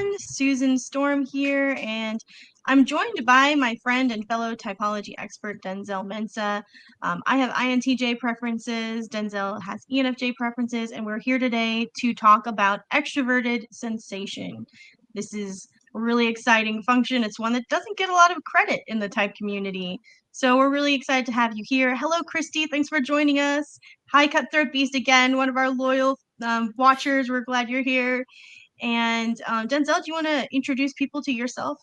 everyone. Susan Storm here, and I'm joined by my friend and fellow typology expert, Denzel Mensa. I have INTJ preferences, Denzel has ENFJ preferences, and we're here today to talk about extroverted sensation. This is a really exciting function. It's one that doesn't get a lot of credit in the type community. So we're really excited to have you here. Hello, Christy. Thanks for joining us. Hi, Cutthroat Beast again, one of our loyal watchers. We're glad you're here. And Denzel, do you want to introduce people to yourself?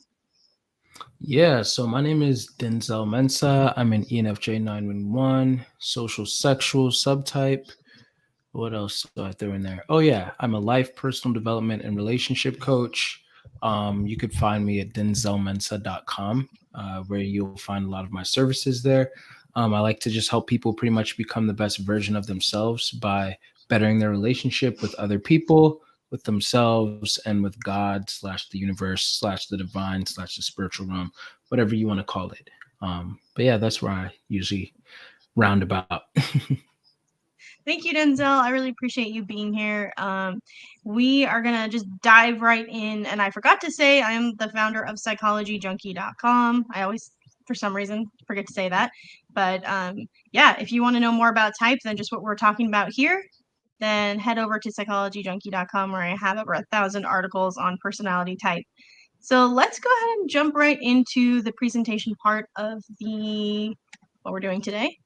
Yeah, so my name is Denzel Mensa. I'm an ENFJ 911, social sexual subtype. What else do I throw in there? Oh, yeah, I'm a life, personal development, and relationship coach. You could find me at denzelmensa.com, where you'll find a lot of my services there. I like to just help people pretty much become the best version of themselves by bettering their relationship with other people, with themselves, and with God slash the universe slash the divine slash the spiritual realm, whatever you want to call it. But yeah, that's where I usually round about. Thank you, Denzel. I really appreciate you being here. We are going to just dive right in. And I forgot to say, I am the founder of psychologyjunkie.com. I always, for some reason, forget to say that. But yeah, if you want to know more about type than just what we're talking about here, then head over to psychologyjunkie.com where I have over 1,000 articles on personality type. So let's go ahead and jump right into the presentation part of what we're doing today.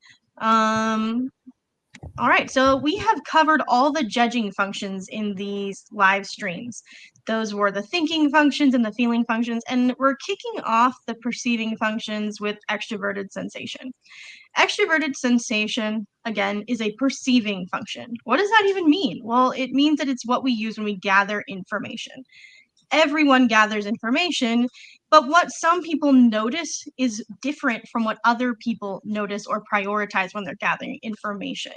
All right, so we have covered all the judging functions in these live streams. Those were the thinking functions and the feeling functions, and we're kicking off the perceiving functions with extroverted sensation. Extroverted sensation, again, is a perceiving function. What does that even mean? Well, it means that it's what we use when we gather information. Everyone gathers information, but what some people notice is different from what other people notice or prioritize when they're gathering information.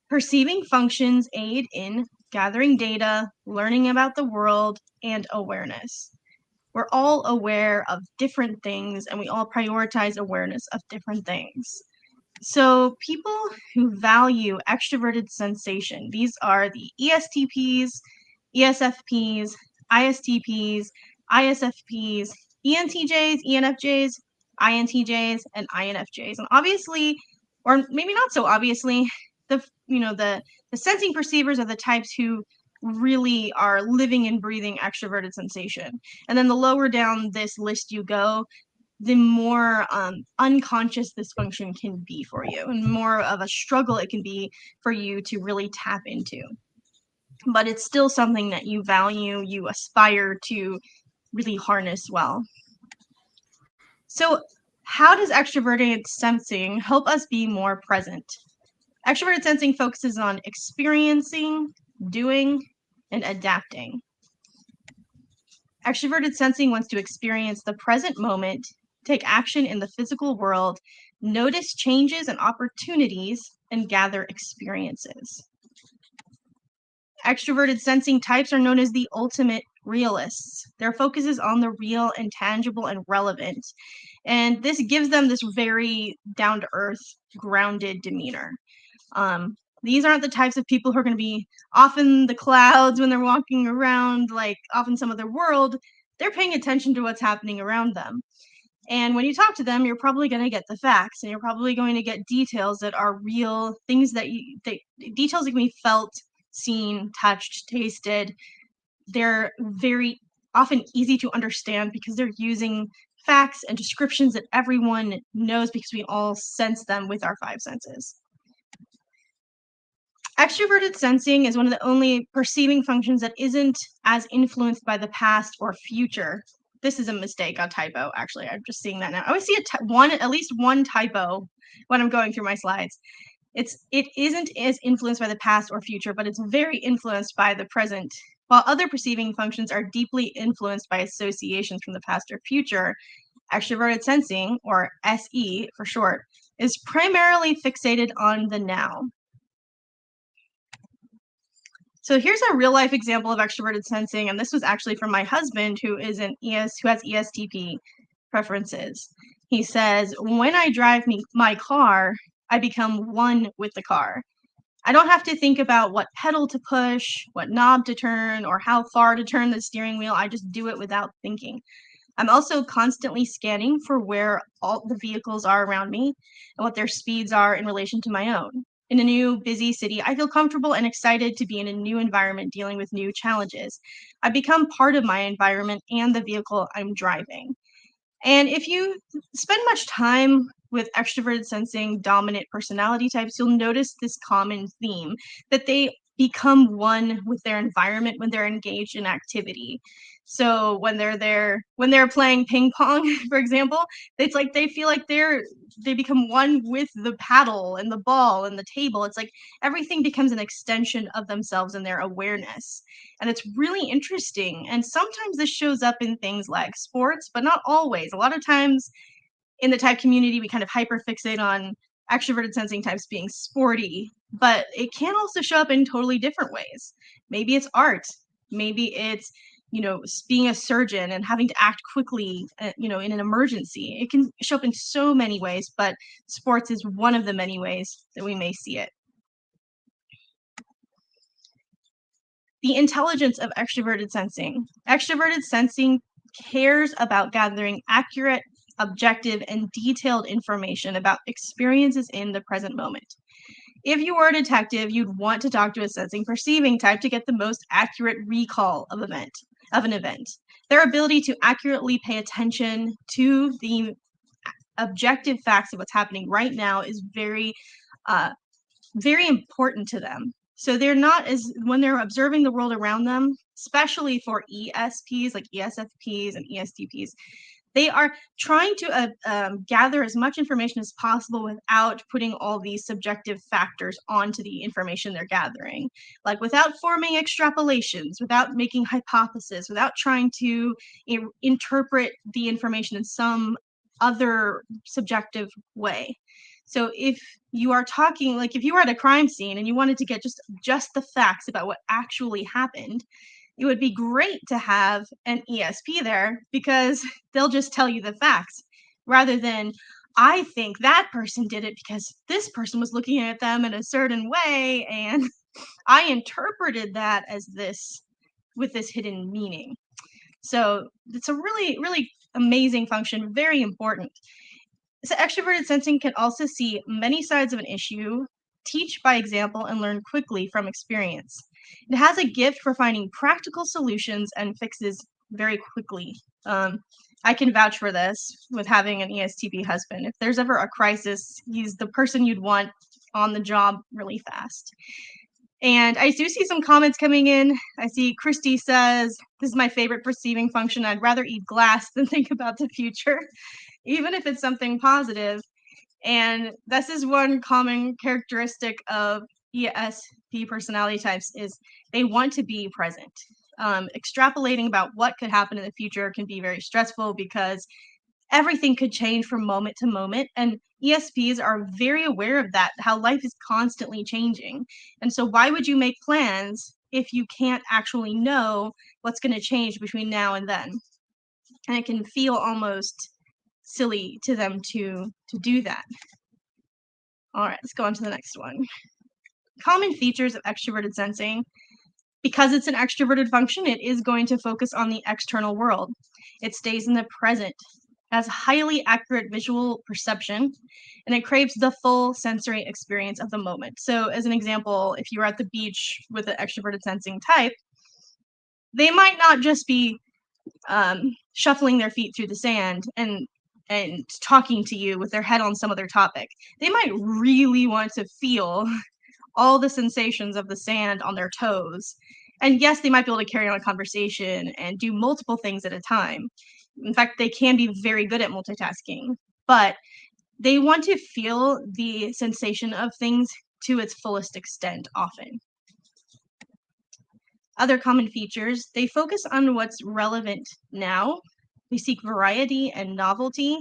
Perceiving functions aid in gathering data, learning about the world, and awareness. We're all aware of different things, and we all prioritize awareness of different things. So people who value extroverted sensation, these are the ESTPs, ESFPs, ISTPs, ISFPs, ENTJs, ENFJs, INTJs, and INFJs. And obviously, or maybe not so obviously, the sensing perceivers are the types who really are living and breathing extroverted sensation. And then the lower down this list you go, the more unconscious this function can be for you and more of a struggle it can be for you to really tap into. But it's still something that you value, you aspire to really harness well. So how does extroverted sensing help us be more present? Extroverted sensing focuses on experiencing, doing, and adapting. Extroverted sensing wants to experience the present moment, take action in the physical world, notice changes and opportunities, and gather experiences. Extroverted sensing types are known as the ultimate realists. Their focus is on the real and tangible and relevant. And this gives them this very down to earth, grounded demeanor. These aren't the types of people who are going to be off in the clouds when they're walking around, like off in some other world. They're paying attention to what's happening around them. And when you talk to them, you're probably going to get the facts, and you're probably going to get details that are real, things details that can be felt, seen, touched, tasted. They're very often easy to understand because they're using facts and descriptions that everyone knows because we all sense them with our five senses. Extroverted sensing is one of the only perceiving functions that isn't as influenced by the past or future. This is a mistake, a typo, actually. I'm just seeing that now. I always see at least one typo when I'm going through my slides. It isn't as influenced by the past or future, but it's very influenced by the present. While other perceiving functions are deeply influenced by associations from the past or future, extroverted sensing, or SE for short, is primarily fixated on the now. So here's a real life example of extroverted sensing, and this was actually from my husband who has ESTP preferences. He says, when I drive my car, I become one with the car. I don't have to think about what pedal to push, what knob to turn, or how far to turn the steering wheel. I just do it without thinking. I'm also constantly scanning for where all the vehicles are around me and what their speeds are in relation to my own. In a new, busy city, I feel comfortable and excited to be in a new environment dealing with new challenges. I become part of my environment and the vehicle I'm driving. And if you spend much time with extroverted sensing dominant personality types, you'll notice this common theme that they become one with their environment when they're engaged in activity. So when they're playing ping pong, for example, it's like they feel like they become one with the paddle and the ball and the table. It's like everything becomes an extension of themselves and their awareness. And it's really interesting. And sometimes this shows up in things like sports, but not always. A lot of times in the type community, we kind of hyperfixate on extroverted sensing types being sporty, but it can also show up in totally different ways. Maybe it's art. Maybe it's, being a surgeon and having to act quickly, in an emergency. It can show up in so many ways, but sports is one of the many ways that we may see it. The intelligence of extroverted sensing. Extroverted sensing cares about gathering accurate, objective, and detailed information about experiences in the present moment. If you were a detective, you'd want to talk to a sensing perceiving type to get the most accurate recall of an event. Their ability to accurately pay attention to the objective facts of what's happening right now is uh, very important to them. So they're not as when they're observing the world around them, especially for ESPs like ESFPs and ESTPs, they are trying to gather as much information as possible without putting all these subjective factors onto the information they're gathering, like without forming extrapolations, without making hypotheses, without trying to interpret the information in some other subjective way. So if you are talking, like if you were at a crime scene and you wanted to get just the facts about what actually happened, it would be great to have an ESP there because they'll just tell you the facts rather than I think that person did it because this person was looking at them in a certain way and I interpreted that as this with this hidden meaning. So it's a really, really amazing function, very important. So extroverted sensing can also see many sides of an issue, teach by example, and learn quickly from experience. It has a gift for finding practical solutions and fixes very quickly. I can vouch for this with having an ESTP husband. If there's ever a crisis, he's the person you'd want on the job really fast. And I do see some comments coming in. I see Christy says, "This is my favorite perceiving function. I'd rather eat glass than think about the future." Even if it's something positive. And this is one common characteristic of ESP personality types is they want to be present. Extrapolating about what could happen in the future can be very stressful because everything could change from moment to moment. And ESPs are very aware of that, how life is constantly changing. And so, why would you make plans if you can't actually know what's going to change between now and then? And it can feel almost silly to them to do that. All right, let's go on to the next one. Common features of extroverted sensing. Because it's an extroverted function, it is going to focus on the external world. It stays in the present, has highly accurate visual perception, and it craves the full sensory experience of the moment. So, as an example, if you were at the beach with an extroverted sensing type, they might not just be shuffling their feet through the sand and talking to you with their head on some other topic. They might really want to feel all the sensations of the sand on their toes. And yes, they might be able to carry on a conversation and do multiple things at a time. In fact, they can be very good at multitasking, but they want to feel the sensation of things to its fullest extent often. Other common features, they focus on what's relevant now. They seek variety and novelty.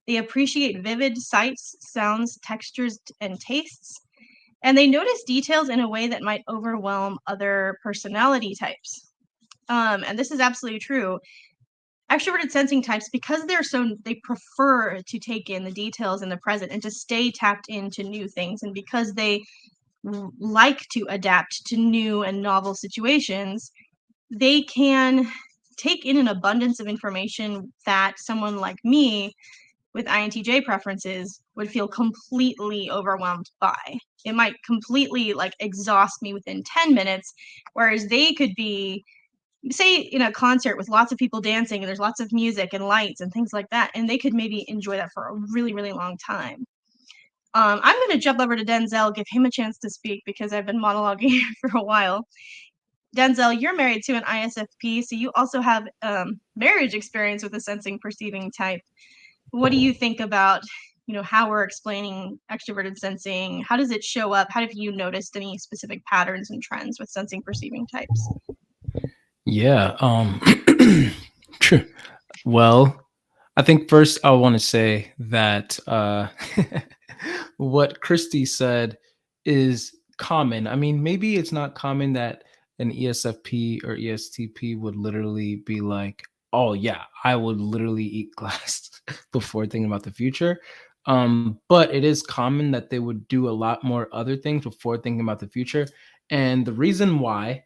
They appreciate vivid sights, sounds, textures, and tastes. And they notice details in a way that might overwhelm other personality types. And this is absolutely true. Extroverted sensing types, because they prefer to take in the details in the present and to stay tapped into new things. And because they like to adapt to new and novel situations, they can take in an abundance of information that someone like me with INTJ preferences would feel completely overwhelmed by. It might completely like exhaust me within 10 minutes, whereas they could be, say, in a concert with lots of people dancing and there's lots of music and lights and things like that, and they could maybe enjoy that for a really, really long time. I'm going to jump over to Denzel, give him a chance to speak because I've been monologuing here for a while. Denzel, you're married to an ISFP, so you also have marriage experience with a sensing perceiving type. What do you think about, how we're explaining extroverted sensing? How does it show up? How have you noticed any specific patterns and trends with sensing perceiving types? Yeah. True. Well, I think first I want to say that what Christy said is common. I mean, maybe it's not common that an ESFP or ESTP would literally be like, "Oh yeah, I would literally eat glass before thinking about the future." But it is common that they would do a lot more other things before thinking about the future. And the reason why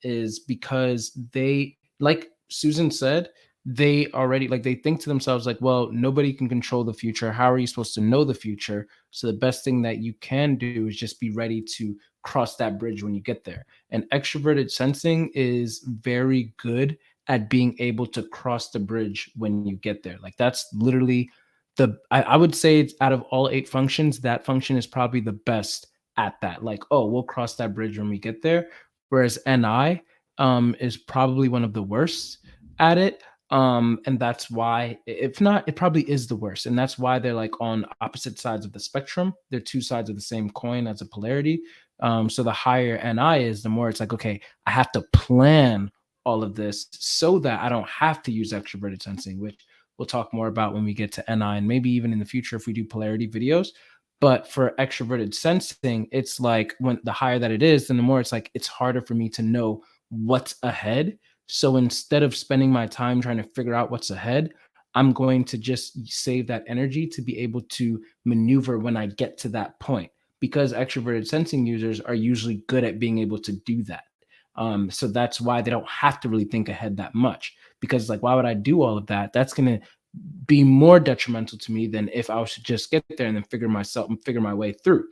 is because they, like Susan said, they already like they think to themselves like, well, nobody can control the future. How are you supposed to know the future? So the best thing that you can do is just be ready to cross that bridge when you get there. And extroverted sensing is very good at being able to cross the bridge when you get there. Like that's literally I would say it's out of all 8 functions, that function is probably the best at that. Like, oh, we'll cross that bridge when we get there. Whereas NI is probably one of the worst at it. And that's why, if not, it probably is the worst. And that's why they're like on opposite sides of the spectrum. They're two sides of the same coin as a polarity. So the higher NI is, the more it's like, okay, I have to plan all of this so that I don't have to use extroverted sensing, which we'll talk more about when we get to NI and maybe even in the future if we do polarity videos. But for extroverted sensing, it's like when the higher that it is, then the more it's like it's harder for me to know what's ahead. So instead of spending my time trying to figure out what's ahead, I'm going to just save that energy to be able to maneuver when I get to that point. Because extroverted sensing users are usually good at being able to do that. So that's why they don't have to really think ahead that much. Because like, why would I do all of that? That's gonna be more detrimental to me than if I was to just get there and then figure my way through.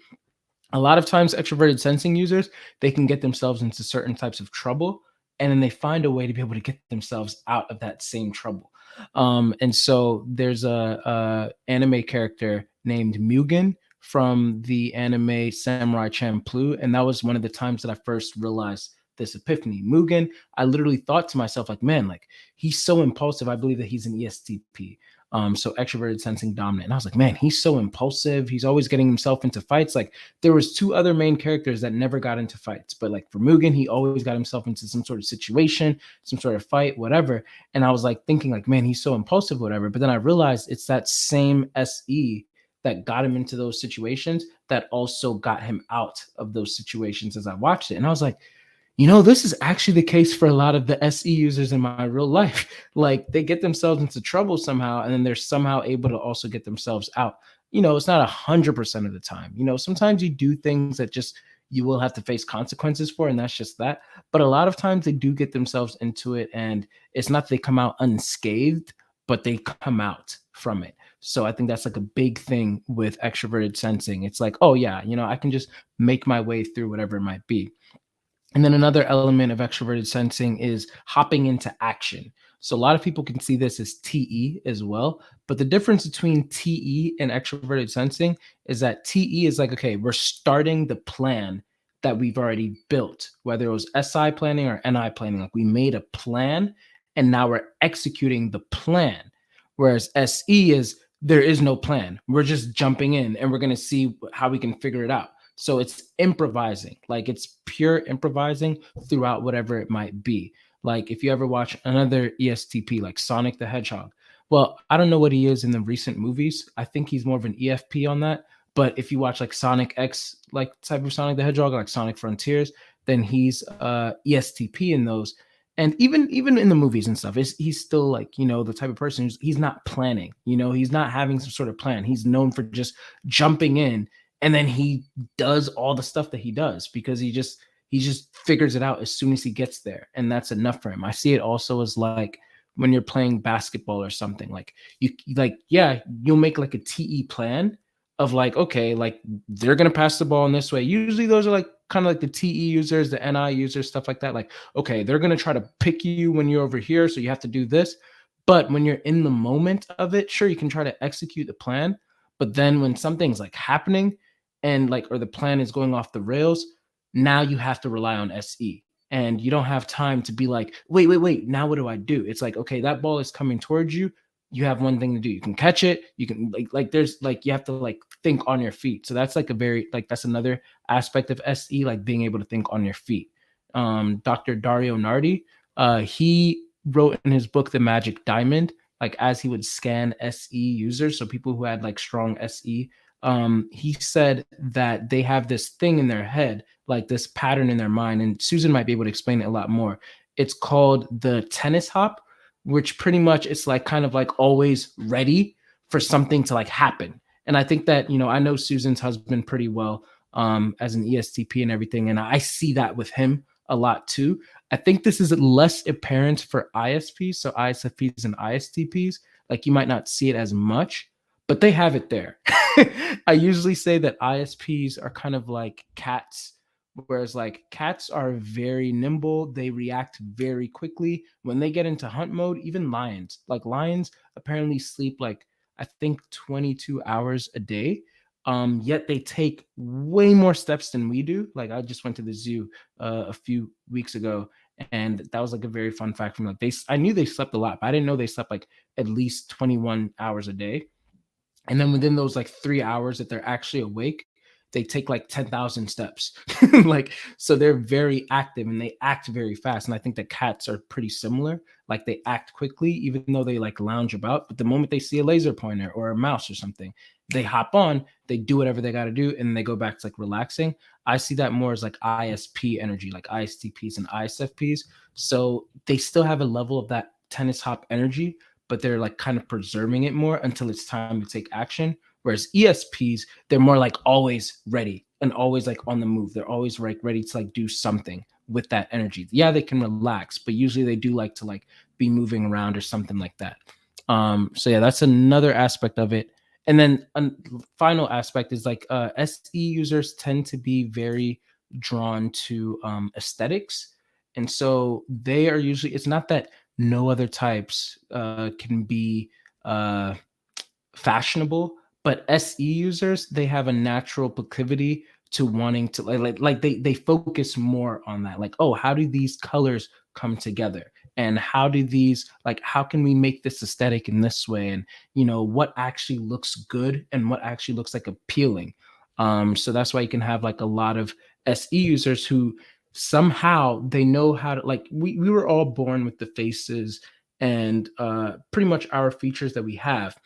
A lot of times extroverted sensing users, they can get themselves into certain types of trouble and then they find a way to be able to get themselves out of that same trouble. And so there's a anime character named Mugen from the anime Samurai Champloo, and that was one of the times that I first realized this epiphany. Mugen, I literally thought to myself, like, man, like he's so impulsive. I believe that he's an ESTP. So extroverted sensing dominant. And I was like, man, he's so impulsive. He's always getting himself into fights. Like there was 2 other main characters that never got into fights, but like for Mugen, he always got himself into some sort of situation, some sort of fight, whatever. And I was like thinking like, man, he's so impulsive, whatever. But then I realized it's that same SE that got him into those situations that also got him out of those situations as I watched it. And I was like, this is actually the case for a lot of the SE users in my real life. Like they get themselves into trouble somehow, and then they're somehow able to also get themselves out. It's not 100% of the time. Sometimes you do things that just you will have to face consequences for, and that's just that. But a lot of times they do get themselves into it, and it's not that they come out unscathed, but they come out from it. So I think that's like a big thing with extroverted sensing. It's like, oh yeah, I can just make my way through whatever it might be. And then another element of extroverted sensing is hopping into action. So a lot of people can see this as TE as well. But the difference between TE and extroverted sensing is that TE is like, okay, we're starting the plan that we've already built, whether it was SI planning or NI planning. Like we made a plan and now we're executing the plan. Whereas SE is there is no plan. We're just jumping in and we're going to see how we can figure it out. So it's improvising, like it's pure improvising throughout whatever it might be. Like if you ever watch another ESTP, like Sonic the Hedgehog, well, I don't know what he is in the recent movies. I think he's more of an EFP on that. But if you watch like Sonic X, like type of Sonic the Hedgehog, like Sonic Frontiers, then he's ESTP in those. And even in the movies and stuff, he's still like, the type of person he's not planning, he's not having some sort of plan. He's known for just jumping in and then he does all the stuff that he does because he just figures it out as soon as he gets there, and that's enough for him. I see it also as like when you're playing basketball or something, like you like yeah, you'll make like a TE plan of like, okay, like they're gonna pass the ball in this way. Usually those are like kind of like the TE users, the NI users, stuff like that. Like, okay, they're gonna try to pick you when you're over here, so you have to do this. But when you're in the moment of it, sure, you can try to execute the plan. But then when something's like happening and like, or the plan is going off the rails, now you have to rely on SE. And you don't have time to be like, wait, wait, wait. Now what do I do? It's like, okay, that ball is coming towards you. You have one thing to do. You can catch it. You can like there's like you have to like think on your feet. So that's like a very like that's another aspect of SE, like being able to think on your feet. Dr. Dario Nardi, he wrote in his book The Magic Diamond, like as he would scan SE users, so people who had like strong SE, he said that they have this thing in their head, like this pattern in their mind, and Susan might be able to explain it a lot more. It's called the tennis hop, which pretty much it's like kind of like always ready for something to like happen. And I think that, I know Susan's husband pretty well, as an ESTP and everything, and I see that with him a lot too. I think this is less apparent for ISPs, so ISFPs and ISTPs. Like you might not see it as much, but they have it there. I usually say that ISPs are kind of like cats, whereas like cats are very nimble. They react very quickly when they get into hunt mode. Even lions, like lions, apparently sleep like I think 22 hours a day. Yet they take way more steps than we do. Like I just went to the zoo a few weeks ago, and that was like a very fun fact from like I knew they slept a lot, but I didn't know they slept like at least 21 hours a day. And then within those like 3 hours that they're actually awake, they take like 10,000 steps. Like, so they're very active and they act very fast. And I think that cats are pretty similar. Like they act quickly, even though they like lounge about. But the moment they see a laser pointer or a mouse or something, they hop on, they do whatever they got to do, and they go back to like relaxing. I see that more as like ISP energy, like ISTPs and ISFPs. So they still have a level of that tennis hop energy, but they're like kind of preserving it more until it's time to take action. Whereas ESPs, they're more like always ready and always like on the move. They're always like ready to like do something with that energy. Yeah, they can relax, but usually they do like to like be moving around or something like that. So yeah, that's another aspect of it. And then a final aspect is like SE users tend to be very drawn to aesthetics. And so they are usually, it's not that no other types can be uh, fashionable, but SE users, they have a natural proclivity to wanting to like they focus more on that. Like, oh, how do these colors come together? And how do these like how can we make this aesthetic in this way? And what actually looks good and what actually looks like appealing. So that's why you can have like a lot of SE users who somehow they know how to like we were all born with the faces and pretty much our features that we have,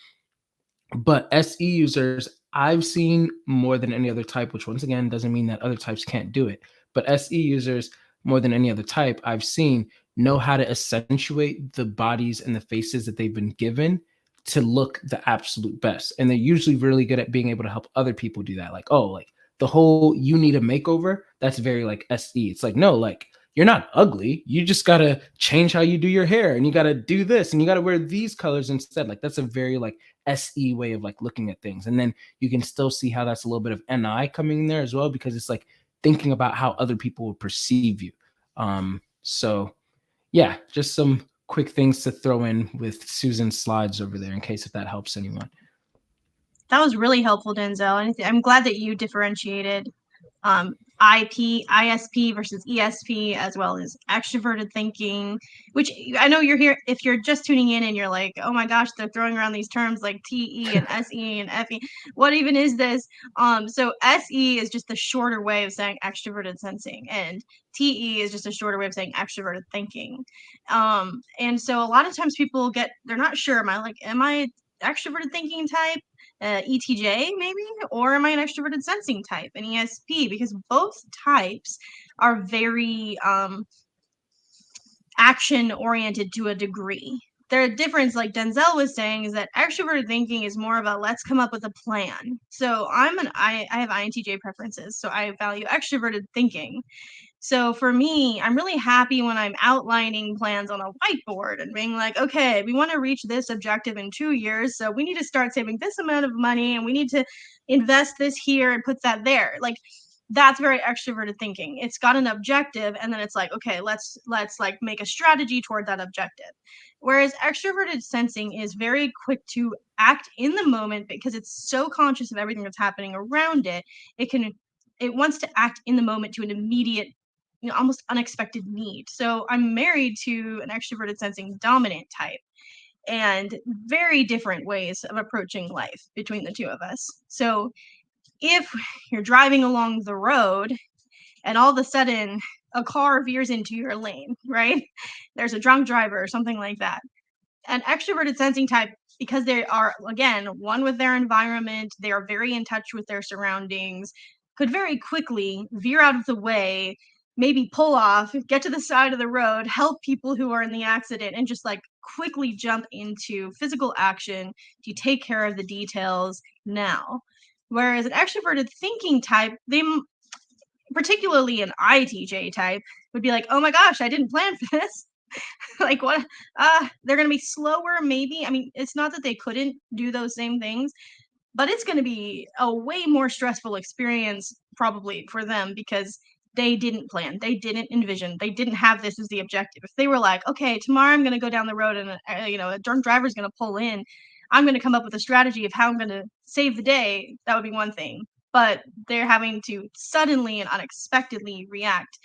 but SE users, I've seen more than any other type, which once again doesn't mean that other types can't do it. But SE users, more than any other type, I've seen know how to accentuate the bodies and the faces that they've been given to look the absolute best. And they're usually really good at being able to help other people do that. Like, oh, like the whole you need a makeover, that's very like SE. It's like, no, like you're not ugly. You just got to change how you do your hair and you got to do this and you got to wear these colors instead. Like that's a very like SE way of like looking at things. And then you can still see how that's a little bit of NI coming in there as well, because it's like thinking about how other people will perceive you. So yeah, just some quick things to throw in with Susan's slides over there in case if that helps anyone. That was really helpful, Denzel. And I'm glad that you differentiated ISP versus ESP, as well as extroverted thinking, which I know you're here. If you're just tuning in and you're like, oh my gosh, they're throwing around these terms like TE and SE and FE. What even is this? So SE is just the shorter way of saying extroverted sensing, and TE is just a shorter way of saying extroverted thinking. And so a lot of times they're not sure. Am I extroverted thinking type? ETJ maybe, or am I an extroverted sensing type, an ESP? Because both types are very action oriented to a degree. their difference, like Denzel was saying, is that extroverted thinking is more about let's come up with a plan. So I have INTJ preferences, so I value extroverted thinking. So for me, I'm really happy when I'm outlining plans on a whiteboard and being like, okay, we want to reach this objective in 2 years. So we need to start saving this amount of money and we need to invest this here and put that there. Like that's very extroverted thinking. It's got an objective and then it's like, okay, let's like make a strategy toward that objective. Whereas extroverted sensing is very quick to act in the moment because it's so conscious of everything that's happening around it. It wants to act in the moment to an immediate, almost unexpected need. So I'm married to an extroverted sensing dominant type, and very different ways of approaching life between the two of us. So if you're driving along the road and all of a sudden a car veers into your lane, right? There's a drunk driver or something like that. An extroverted sensing type, because they are, again, one with their environment, they are very in touch with their surroundings, could very quickly veer out of the way, maybe pull off, get to the side of the road, help people who are in the accident, and just like quickly jump into physical action to take care of the details now. Whereas an extroverted thinking type, particularly an ITJ type, would be like, oh my gosh, I didn't plan for this. Like what? They're gonna be slower, maybe. I mean, it's not that they couldn't do those same things, but it's gonna be a way more stressful experience probably for them because they didn't plan, they didn't envision, they didn't have this as the objective. If they were like, okay, tomorrow I'm gonna go down the road and a drunk driver's gonna pull in, I'm gonna come up with a strategy of how I'm gonna save the day. That would be one thing, but they're having to suddenly and unexpectedly react.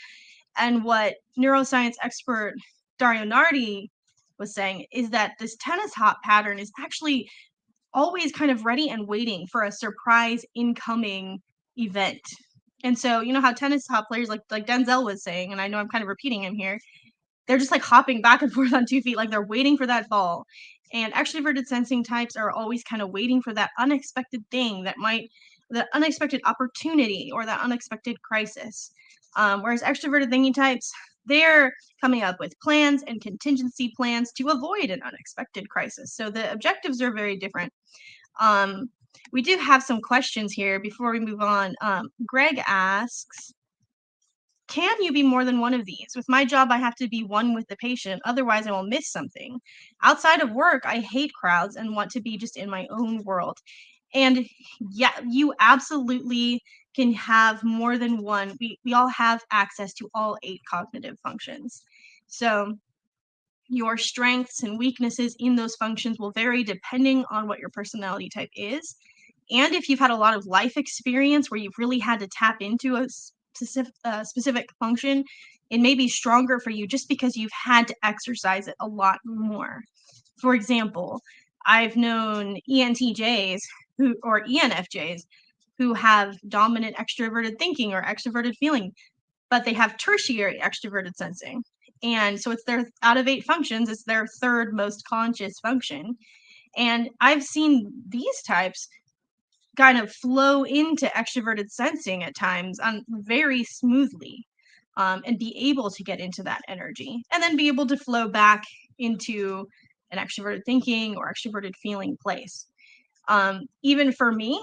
And what neuroscience expert Dario Nardi was saying is that this tennis hop pattern is actually always kind of ready and waiting for a surprise incoming event. And so, you know how tennis hop players like Denzel was saying, and I know I'm kind of repeating him here, they're just like hopping back and forth on 2 feet, like they're waiting for that ball. And extroverted sensing types are always kind of waiting for that unexpected thing that unexpected opportunity or that unexpected crisis. Whereas extroverted thinking types, they're coming up with plans and contingency plans to avoid an unexpected crisis. So the objectives are very different. Um, we do have some questions here before we move on. Greg asks, can you be more than one of these? With my job, I have to be one with the patient. Otherwise, I will miss something. Outside of work, I hate crowds and want to be just in my own world. And yeah, you absolutely can have more than one. We all have access to all 8 cognitive functions. So your strengths and weaknesses in those functions will vary depending on what your personality type is. And if you've had a lot of life experience where you've really had to tap into a specific function, it may be stronger for you just because you've had to exercise it a lot more. For example, I've known ENTJs or ENFJs who have dominant extroverted thinking or extroverted feeling, but they have tertiary extroverted sensing. And so it's their, out of 8 functions, it's their third most conscious function. And I've seen these types kind of flow into extroverted sensing at times very smoothly, and be able to get into that energy and then be able to flow back into an extroverted thinking or extroverted feeling place. Even for me,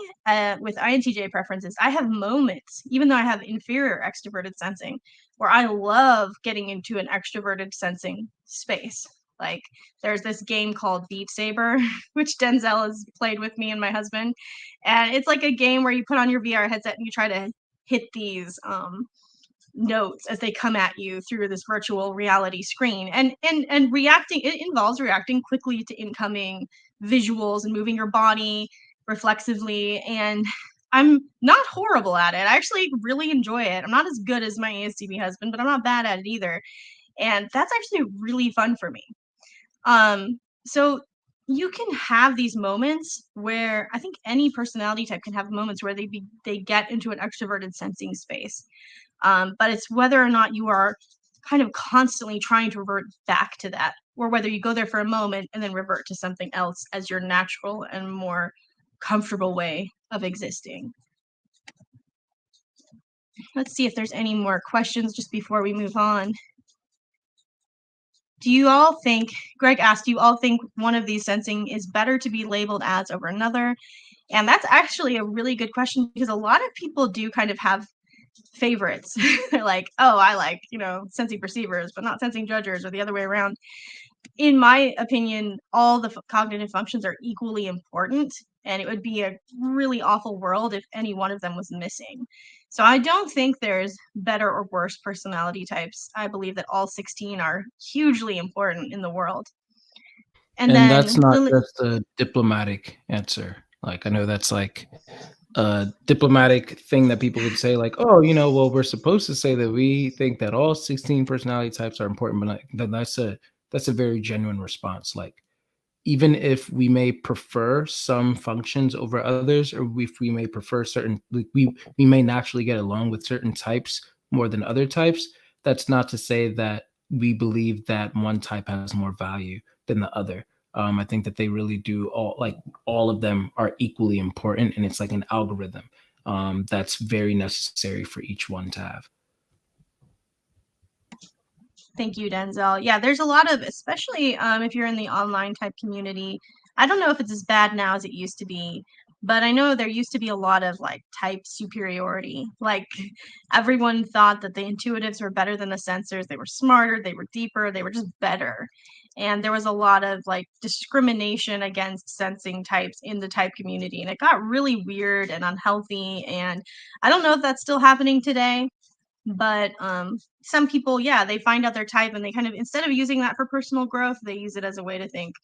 with INTJ preferences, I have moments, even though I have inferior extroverted sensing, where I love getting into an extroverted sensing space. Like there's this game called Beat Saber, which Denzel has played with me and my husband, and it's like a game where you put on your VR headset and you try to hit these notes as they come at you through this virtual reality screen, and reacting. It involves reacting quickly to incoming visuals and moving your body reflexively, and I'm not horrible at it. I actually really enjoy it. I'm not as good as my ESTP husband, but I'm not bad at it either, and that's actually really fun for me. So you can have these moments where I think any personality type can have moments where they get into an extroverted sensing space. But it's whether or not you are kind of constantly trying to revert back to that, or whether you go there for a moment and then revert to something else as your natural and more comfortable way of existing. Let's see if there's any more questions just before we move on. Do you all think, Greg asked, do you all think one of these sensing is better to be labeled as over another? And that's actually a really good question because a lot of people do kind of have favorites. They're like, oh, I like, sensing perceivers, but not sensing judgers, or the other way around. In my opinion, all the cognitive functions are equally important, and it would be a really awful world if any one of them was missing. So I don't think there's better or worse personality types. I believe that all 16 are hugely important in the world. And And that's then not Lily, just a diplomatic answer. Like I know that's like a diplomatic thing that people would say, like, oh, well, we're supposed to say that we think that all 16 personality types are important, but that's a very genuine response. Like, even if we may prefer some functions over others, or if we may prefer certain, like we may naturally get along with certain types more than other types, that's not to say that we believe that one type has more value than the other. I think that they really do, all of them are equally important, and it's like an algorithm that's very necessary for each one to have. thank you, Denzel. Yeah, there's a lot of, especially if you're in the online type community. I don't know if it's as bad now as it used to be, but I know there used to be a lot of like type superiority. Like everyone thought that the intuitives were better than the sensors. They were smarter, they were deeper, they were just better. And there was a lot of like discrimination against sensing types in the type community. And it got really weird and unhealthy. And I don't know if that's still happening today, but some people, yeah, they find out their type and they kind of, instead of using that for personal growth, they use it as a way to think,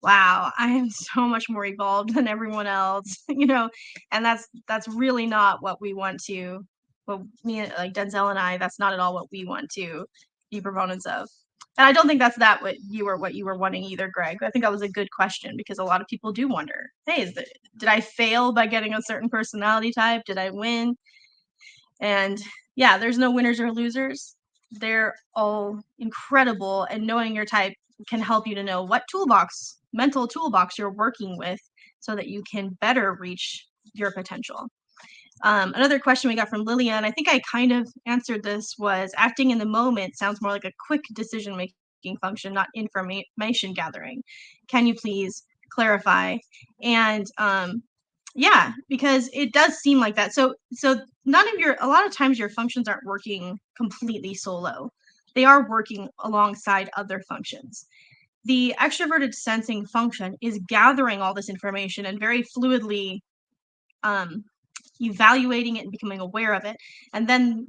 wow, I am so much more evolved than everyone else, and that's really not what we want to, what me, like Denzel and I, that's not at all what we want to be proponents of. And I don't think that's that what you were wanting either, Greg. I think that was a good question because a lot of people do wonder, hey, did I fail by getting a certain personality type? Did I win? And yeah, there's no winners or losers. They're all incredible, and knowing your type can help you to know what mental toolbox you're working with so that you can better reach your potential. Another question we got from Lilia, and I think I kind of answered this, was acting in the moment sounds more like a quick decision making function, not information gathering. Can you please clarify? And yeah, because it does seem like that. So a lot of times your functions aren't working completely solo. They are working alongside other functions. The extroverted sensing function is gathering all this information and very fluidly um, evaluating it and becoming aware of it. And then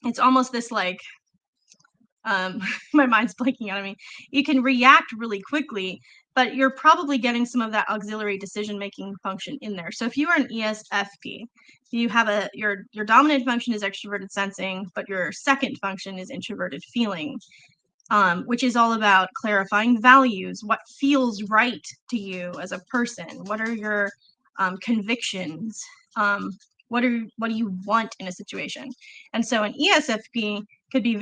it's almost this like my mind's blanking out on me. You can react really quickly, but you're probably getting some of that auxiliary decision making function in there. So if you are an ESFP, you have your dominant function is extroverted sensing, but your second function is introverted feeling, which is all about clarifying values, what feels right to you as a person, what are your convictions, what do you want in a situation. And so an ESFP could be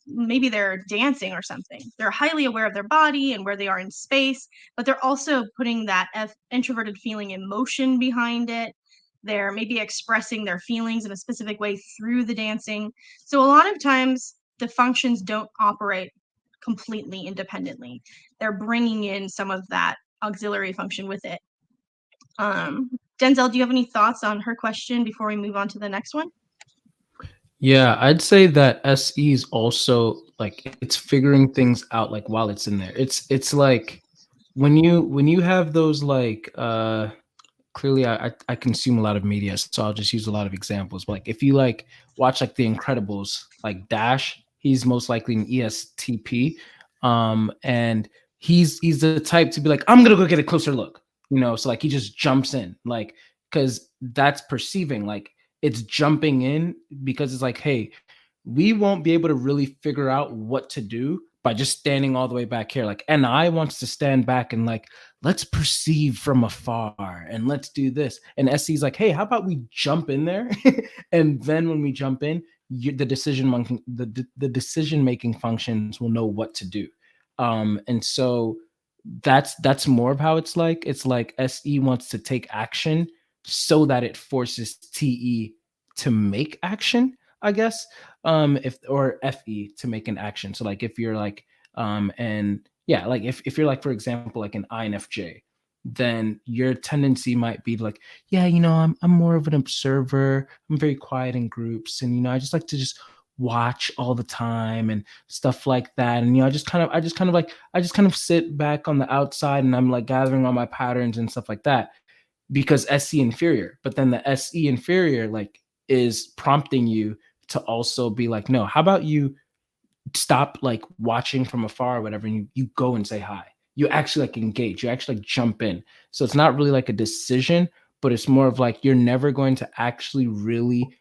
maybe they're dancing or something. They're highly aware of their body and where they are in space, but they're also putting that introverted feeling emotion behind it. They're maybe expressing their feelings in a specific way through the dancing. So a lot of times the functions don't operate completely independently. They're bringing in some of that auxiliary function with it. Denzel, do you have any thoughts on her question before we move on to the next one? Yeah, I'd say that SE is also like it's figuring things out like while it's in there. It's like when you have those like clearly I consume a lot of media, so I'll just use a lot of examples. But like if you like watch like The Incredibles, like Dash, he's most likely an ESTP. And he's the type to be like, I'm gonna go get a closer look, so like he just jumps in, like, because that's perceiving, like it's jumping in because it's like, hey, we won't be able to really figure out what to do by just standing all the way back here. Like, and I wants to stand back and like, let's perceive from afar and let's do this. And SC's like, hey, how about we jump in there? And then when we jump in, the decision making functions will know what to do. And so that's more of how it's like. It's like SE wants to take action so that it forces TE to make action. I guess. If or FE to make an action. So like if you're like and yeah, like if you're like for example like an INFJ, then your tendency might be like, yeah, I'm more of an observer. I'm very quiet in groups, and I just like to just watch all the time and stuff like that. And I just kind of sit back on the outside and I'm like gathering all my patterns and stuff like that because SC inferior. But then the SE inferior like is prompting you to also be like, no, how about you stop like watching from afar or whatever, and you go and say hi. You actually like engage, you actually like jump in. So it's not really like a decision, but it's more of like you're never going to actually really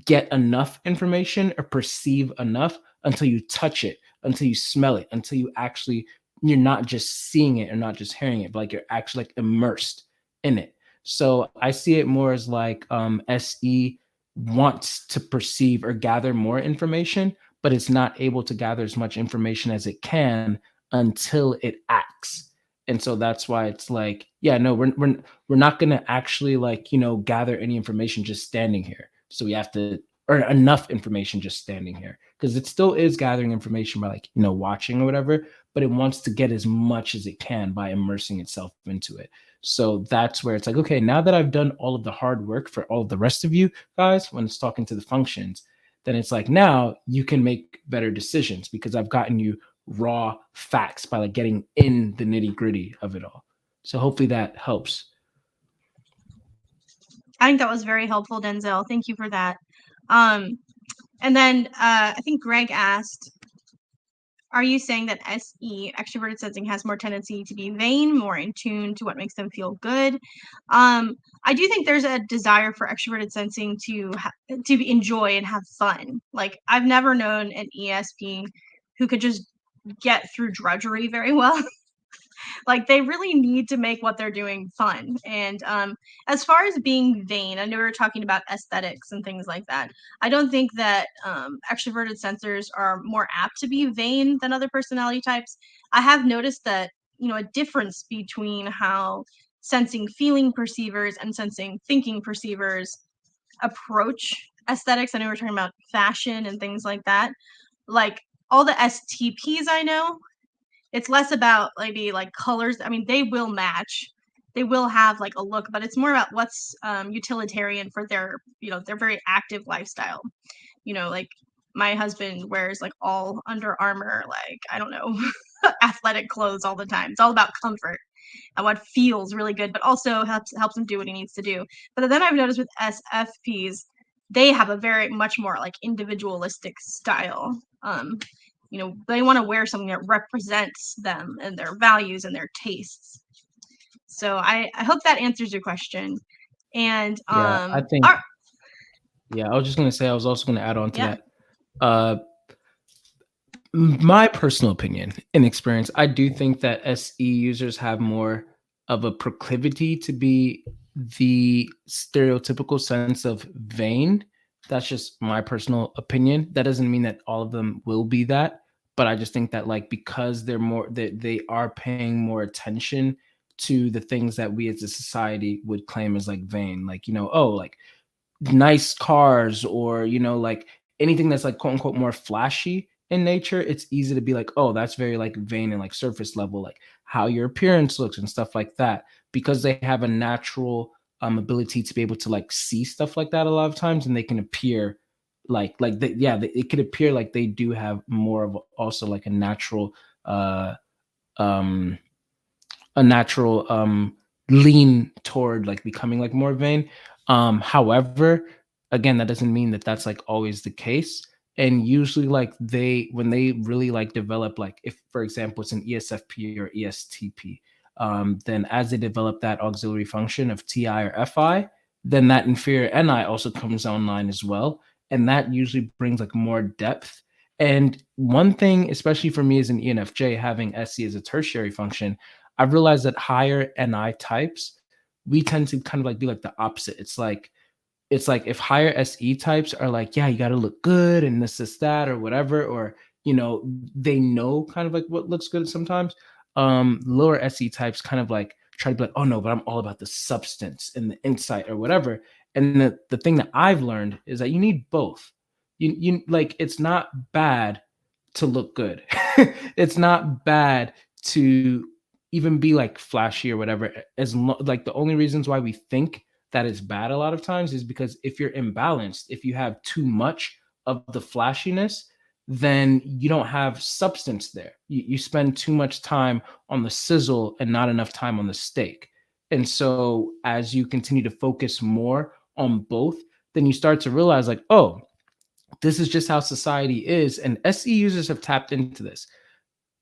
get enough information or perceive enough until you touch it, until you smell it, until you're not just seeing it or not just hearing it, but like you're actually like immersed in it. So I see it more as like SE wants to perceive or gather more information, but it's not able to gather as much information as it can until it acts. And so that's why it's like, yeah, no, we're not gonna actually like, gather any information just standing here. So we have to, or enough information just standing here, because it still is gathering information by like, watching or whatever, but it wants to get as much as it can by immersing itself into it. So that's where it's like, okay, now that I've done all of the hard work for all of the rest of you guys when it's talking to the functions, then it's like now you can make better decisions because I've gotten you raw facts by like getting in the nitty gritty of it all. So hopefully that helps. I think that was very helpful, Denzel. Thank you for that. Um, and then I think Greg asked, are you saying that SE, extroverted sensing, has more tendency to be vain, more in tune to what makes them feel good? I do think there's a desire for extroverted sensing to enjoy and have fun. Like I've never known an ESP who could just get through drudgery very well. Like they really need to make what they're doing fun. And as far as being vain, I know we were talking about aesthetics and things like that. I don't think that extroverted sensors are more apt to be vain than other personality types. I have noticed that, a difference between how sensing feeling perceivers and sensing thinking perceivers approach aesthetics. I know we're talking about fashion and things like that. Like all the STPs I know, it's less about maybe like colors. I mean, they will match. They will have like a look, but it's more about what's utilitarian for their very active lifestyle. Like my husband wears like all Under Armour, like I don't know, athletic clothes all the time. It's all about comfort and what feels really good, but also helps him do what he needs to do. But then I've noticed with SFPs, they have a very much more like individualistic style. They want to wear something that represents them and their values and their tastes. So I hope that answers your question. And Yeah, I think, yeah, I was just going to say, I was also going to add on to yeah. that. Uh, my personal opinion and experience, I do think that SE users have more of a proclivity to be the stereotypical sense of vain. That's just my personal opinion. That doesn't mean that all of them will be that, but I just think that like because they are paying more attention to the things that we as a society would claim as like vain, like oh, like nice cars, or like anything that's like quote unquote more flashy in nature, it's easy to be like, oh, that's very like vain and like surface level, like how your appearance looks and stuff like that, because they have a natural ability to be able to like see stuff like that a lot of times, and they can appear it could appear like they do have more of also like uh um a natural lean toward like becoming like more vain. However, again, that doesn't mean that that's like always the case. And usually, like when they really like develop, like if for example it's an ESFP or ESTP, then as they develop that auxiliary function of TI or FI, then that inferior NI also comes online as well, and that usually brings like more depth. And one thing, especially for me as an ENFJ, having SC as a tertiary function, I've realized that higher NI types, we tend to kind of like be like the opposite. It's like if higher SE types are like, yeah, you got to look good and this, that, or whatever, or they know kind of like what looks good sometimes. Lower SE types kind of like try to be like, oh no, but I'm all about the substance and the insight or whatever. And the thing that I've learned is that you need both. You like it's not bad to look good. It's not bad to even be like flashy or whatever. Like the only reasons why we think that it's bad a lot of times is because if you're imbalanced, if you have too much of the flashiness, then you don't have substance there. You spend too much time on the sizzle and not enough time on the steak. And so as you continue to focus more on both, then you start to realize like, oh, this is just how society is. And SE users have tapped into this.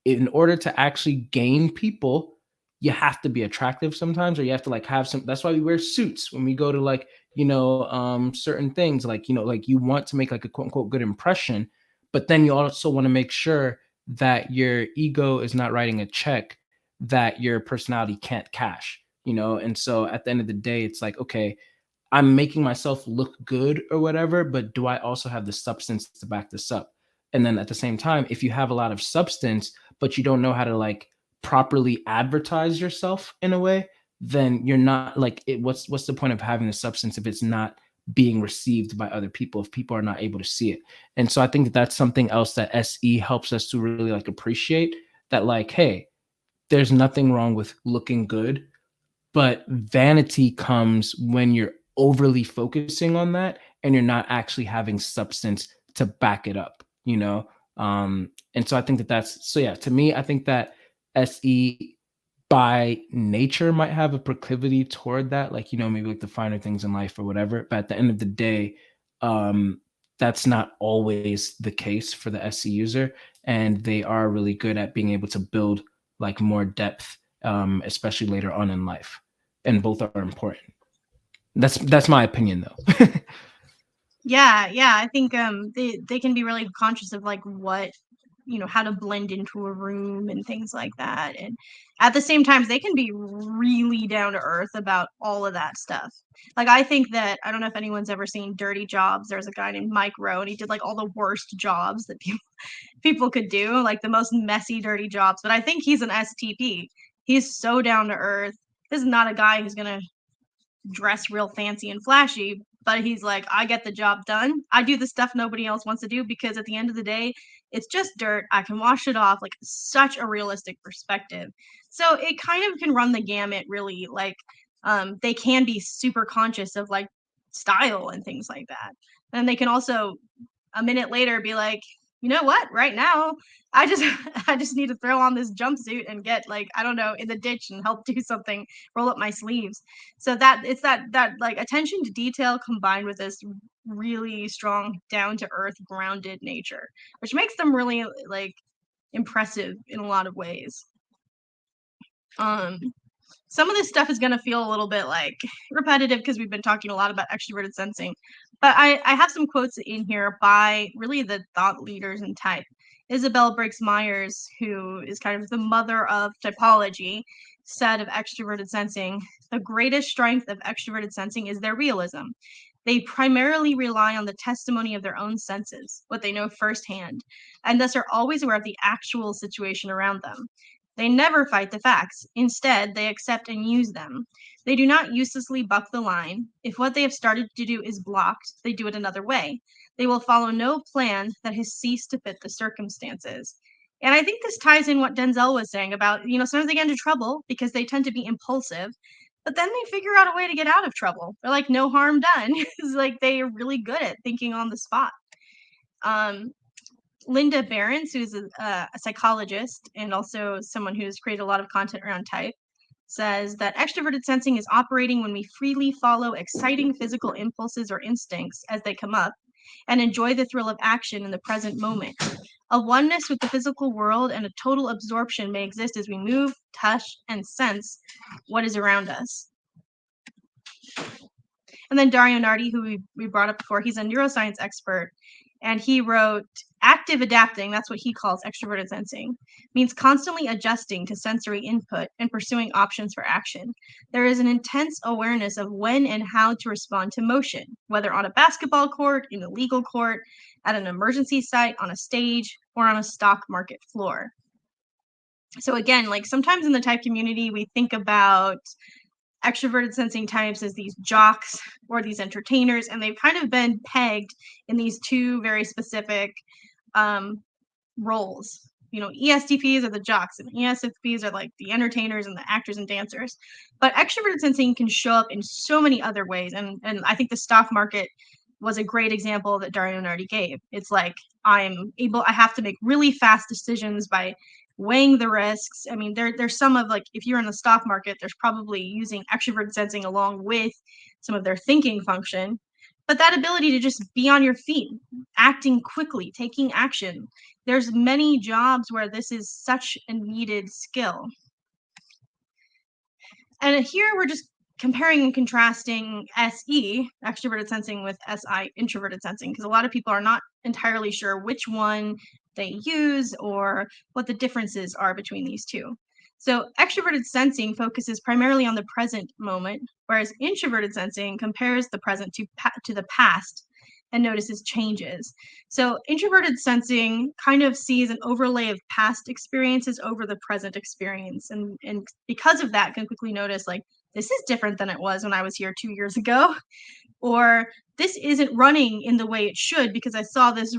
In order to actually gain people, you have to be attractive sometimes, or you have to like have some. That's why we wear suits when we go to like, certain things, like, like you want to make like a quote unquote good impression, but then you also want to make sure that your ego is not writing a check that your personality can't cash, and so at the end of the day, it's like, okay, I'm making myself look good or whatever, but do I also have the substance to back this up? And then at the same time, if you have a lot of substance, but you don't know how to like properly advertise yourself in a way, then you're not like what's the point of having the substance if it's not being received by other people, if people are not able to see it? And so I think that that's something else that SE helps us to really like appreciate, that like, hey, there's nothing wrong with looking good, but vanity comes when you're overly focusing on that and you're not actually having substance to back it up, and so I think that that's so, yeah, to me I think that SE by nature might have a proclivity toward that, like, maybe like the finer things in life or whatever, but at the end of the day, um that's not always the case for the SE user, and they are really good at being able to build like more depth, especially later on in life, and both are important. That's my opinion though. Yeah, I think they can be really conscious of like what, how to blend into a room and things like that. And at the same time, they can be really down to earth about all of that stuff. Like I think that I don't know if anyone's ever seen Dirty Jobs. There's a guy named Mike Rowe, and he did like all the worst jobs that people could do, like the most messy, dirty jobs. But I think he's an STP. He's so down to earth. This is not a guy who's gonna dress real fancy and flashy, but he's like, I get the job done. I do the stuff nobody else wants to do because at the end of the day, it's just dirt. I can wash it off. Like such a realistic perspective. So it kind of can run the gamut, really. Like, they can be super conscious of like style and things like that. And they can also a minute later be like, you know what? Right now, I just I just need to throw on this jumpsuit and get like, I don't know, in the ditch and help do something, roll up my sleeves. So that it's that like attention to detail combined with this really strong down to earth grounded nature, which makes them really like impressive in a lot of ways. Um some of this stuff is going to feel a little bit like repetitive because we've been talking a lot about extroverted sensing. But I have some quotes in here by really the thought leaders in type. Isabel Briggs Myers, who is kind of the mother of typology, said of extroverted sensing, the greatest strength of extroverted sensing is their realism. They primarily rely on the testimony of their own senses, what they know firsthand, and thus are always aware of the actual situation around them. They never fight the facts. Instead, they accept and use them. They do not uselessly buck the line. If what they have started to do is blocked, they do it another way. They will follow no plan that has ceased to fit the circumstances. And I think this ties in what Denzel was saying about, sometimes they get into trouble because they tend to be impulsive, but then they figure out a way to get out of trouble. They're like, no harm done. It's like they are really good at thinking on the spot. Um, Linda Behrens, who's a psychologist and also someone who's created a lot of content around type, says that extroverted sensing is operating when we freely follow exciting physical impulses or instincts as they come up and enjoy the thrill of action in the present moment. A oneness with the physical world and a total absorption may exist as we move, touch, and sense what is around us. And then Dario Nardi, who we brought up before, he's a neuroscience expert, and he wrote, active adapting, that's what he calls extroverted sensing, means constantly adjusting to sensory input and pursuing options for action. There is an intense awareness of when and how to respond to motion, whether on a basketball court, in a legal court, at an emergency site, on a stage, or on a stock market floor. So again, like sometimes in the type community, we think about extroverted sensing types as these jocks or these entertainers, and they've kind of been pegged in these two very specific roles. ESTPs are the jocks, and ESFPs are like the entertainers and the actors and dancers. But extroverted sensing can show up in so many other ways, and I think the stock market was a great example that Darian already gave. It's like I have to make really fast decisions by weighing the risks. I mean, there's some of, like, if you're in the stock market, there's probably using extroverted sensing along with some of their thinking function. But that ability to just be on your feet, acting quickly, taking action. There's many jobs where this is such a needed skill. And here we're just comparing and contrasting SE, extroverted sensing, with SI, introverted sensing, because a lot of people are not entirely sure which one they use or what the differences are between these two. So extroverted sensing focuses primarily on the present moment, whereas introverted sensing compares the present to the past and notices changes. So introverted sensing kind of sees an overlay of past experiences over the present experience. And because of that, can quickly notice, like, this is different than it was when I was here 2 years ago. Or this isn't running in the way it should because I saw this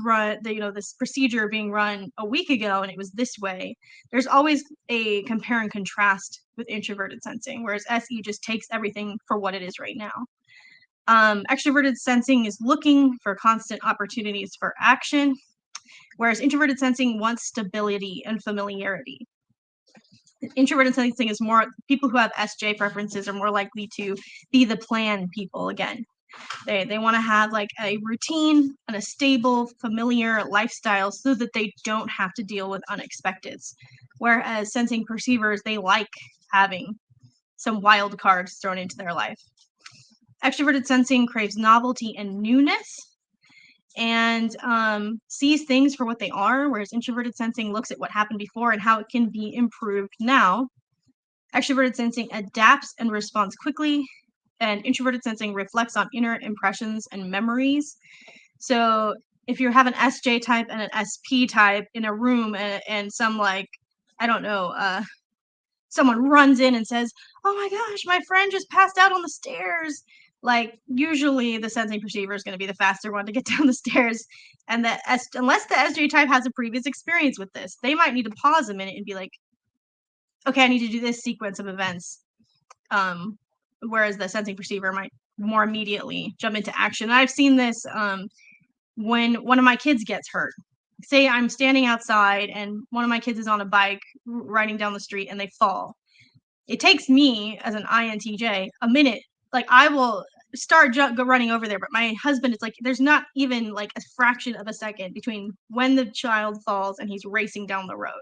this procedure being run a week ago and it was this way. There's always a compare and contrast with introverted sensing, whereas SE just takes everything for what it is right now. Extroverted sensing is looking for constant opportunities for action, whereas introverted sensing wants stability and familiarity. Introverted sensing is more, people who have SJ preferences are more likely to be the plan people again. They want to have like a routine and a stable, familiar lifestyle so that they don't have to deal with unexpecteds. Whereas sensing perceivers, they like having some wild cards thrown into their life. Extroverted sensing craves novelty and newness and sees things for what they are, whereas introverted sensing looks at what happened before and how it can be improved now. Extroverted sensing adapts and responds quickly, and introverted sensing reflects on inner impressions and memories. So if you have an SJ type and an SP type in a room and some, like, I don't know, someone runs in and says, "Oh my gosh, my friend just passed out on the stairs." Like, usually the sensing perceiver is going to be the faster one to get down the stairs. And unless the SJ type has a previous experience with this, they might need to pause a minute and be like, okay, I need to do this sequence of events. Whereas the sensing perceiver might more immediately jump into action. And I've seen this when one of my kids gets hurt. Say I'm standing outside and one of my kids is on a bike riding down the street and they fall. It takes me as an INTJ a minute. Like, I will start running over there, but my husband, it's like there's not even like a fraction of a second between when the child falls and he's racing down the road.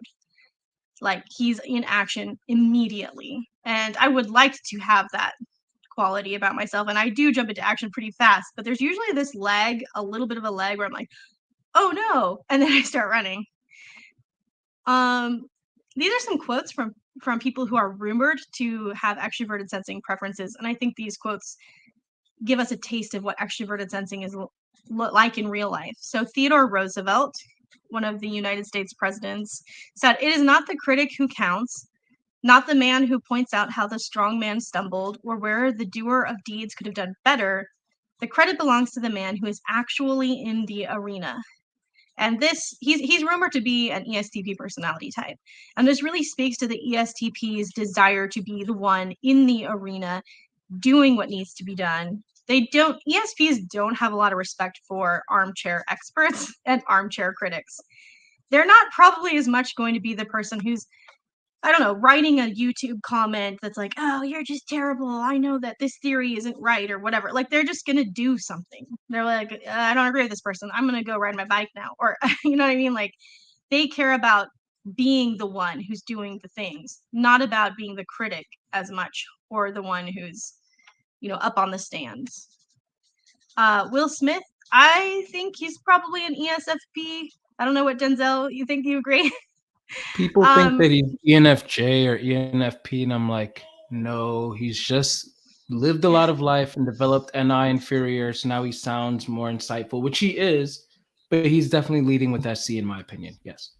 Like, he's in action immediately. And I would like to have that quality about myself, and I do jump into action pretty fast, but there's usually this lag, a little bit of a lag, where I'm like, oh no, and then I start running. These are some quotes from people who are rumored to have extroverted sensing preferences, and I think these quotes give us a taste of what extroverted sensing is like in real life. So Theodore Roosevelt, one of the United States presidents, said, "It is not the critic who counts, not the man who points out how the strong man stumbled or where the doer of deeds could have done better. The credit belongs to the man who is actually in the arena." And he's rumored to be an ESTP personality type. And this really speaks to the ESTP's desire to be the one in the arena doing what needs to be done. ESPs don't have a lot of respect for armchair experts and armchair critics. They're not probably as much going to be the person who's, I don't know, writing a YouTube comment that's like, "Oh, you're just terrible. I know that this theory isn't right," or whatever. Like, they're just going to do something. They're like, "I don't agree with this person. I'm going to go ride my bike now." Or, you know what I mean? Like, they care about being the one who's doing the things, not about being the critic as much or the one who's, up on the stands. Will Smith, I think he's probably an ESFP. I don't know what Denzel, you think, you agree? People think that he's ENFJ or ENFP, and I'm like, no, he's just lived a lot of life and developed NI inferior, so now he sounds more insightful, which he is, but he's definitely leading with SC in my opinion. Yes.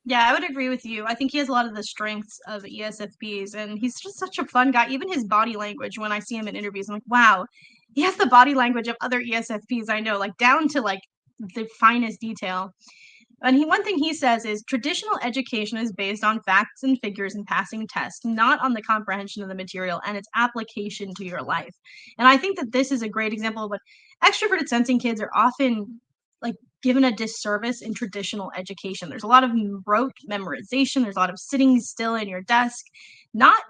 Yeah, I would agree with you. I think he has a lot of the strengths of ESFPs, and he's just such a fun guy. Even his body language, when I see him in interviews, I'm like, wow, he has the body language of other ESFPs I know, like down to like the finest detail. And one thing he says is traditional education is based on facts and figures and passing tests, not on the comprehension of the material and its application to your life. And I think that this is a great example of what extroverted sensing kids are often like given a disservice in traditional education. There's a lot of rote memorization, there's a lot of sitting still in your desk. Not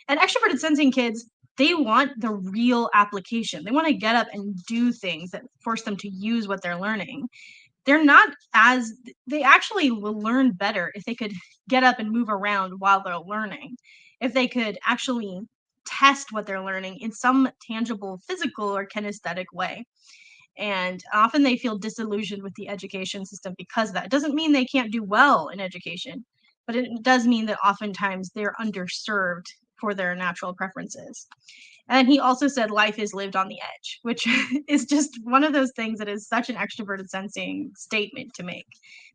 and extroverted sensing kids, they want the real application. They want to get up and do things that force them to use what they're learning. They're not as they actually will learn better if they could get up and move around while they're learning. If they could actually test what they're learning in some tangible physical or kinesthetic way. And often they feel disillusioned with the education system because of that. It doesn't mean they can't do well in education, but it does mean that oftentimes they're underserved for their natural preferences. And he also said life is lived on the edge, which is just one of those things that is such an extroverted sensing statement to make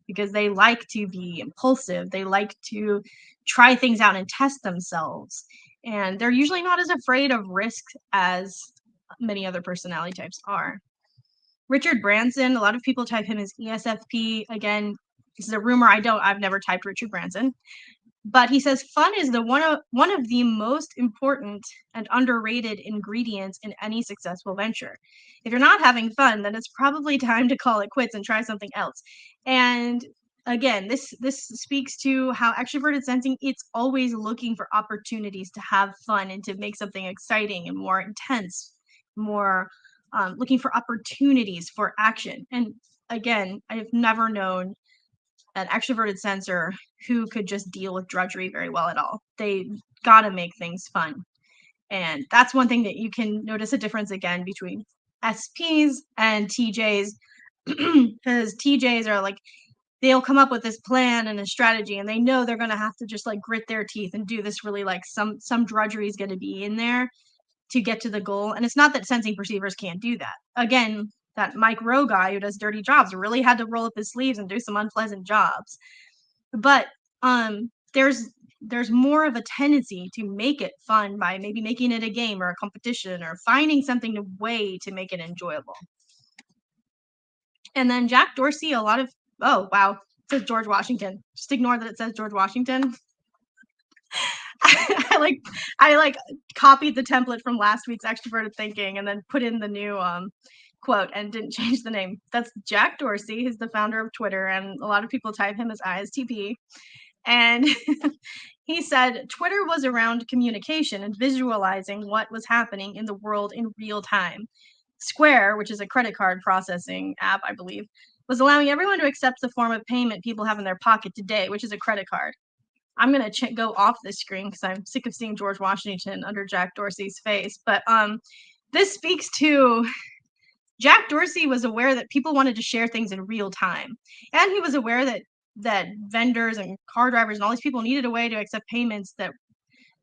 because they like to be impulsive. They like to try things out and test themselves. And they're usually not as afraid of risk as many other personality types are. Richard Branson, a lot of people type him as ESFP. Again, this is a rumor. I've never typed Richard Branson. But he says fun is the one of the most important and underrated ingredients in any successful venture. If you're not having fun, then it's probably time to call it quits and try something else. And again, this speaks to how extroverted sensing it's always looking for opportunities to have fun and to make something exciting and more intense, more looking for opportunities for action. And again, I've never known an extroverted sensor who could just deal with drudgery very well at all. They gotta make things fun. And that's one thing that you can notice a difference again between SPs and TJs because TJs are like they'll come up with this plan and a strategy and they know they're gonna have to just like grit their teeth and do this really like some drudgery is gonna be in there to get to the goal. And it's not that sensing perceivers can't do that. Again, that Mike Rowe guy who does dirty jobs really had to roll up his sleeves and do some unpleasant jobs. But there's more of a tendency to make it fun by maybe making it a game or a competition or finding something to way to make it enjoyable. And then Jack Dorsey, a lot of oh wow, it says George Washington. Just ignore that it says George Washington. I like I like copied the template from last week's extroverted thinking and then put in the new quote and didn't change the name. That's Jack Dorsey. He's the founder of Twitter, and a lot of people type him as ISTP. And he said Twitter was around communication and visualizing what was happening in the world in real time. Square, which is a credit card processing app, I believe, was allowing everyone to accept the form of payment people have in their pocket today, which is a credit card. I'm gonna go off this screen because I'm sick of seeing George Washington under Jack Dorsey's face. But this speaks to Jack Dorsey was aware that people wanted to share things in real time, and he was aware that vendors and car drivers and all these people needed a way to accept payments that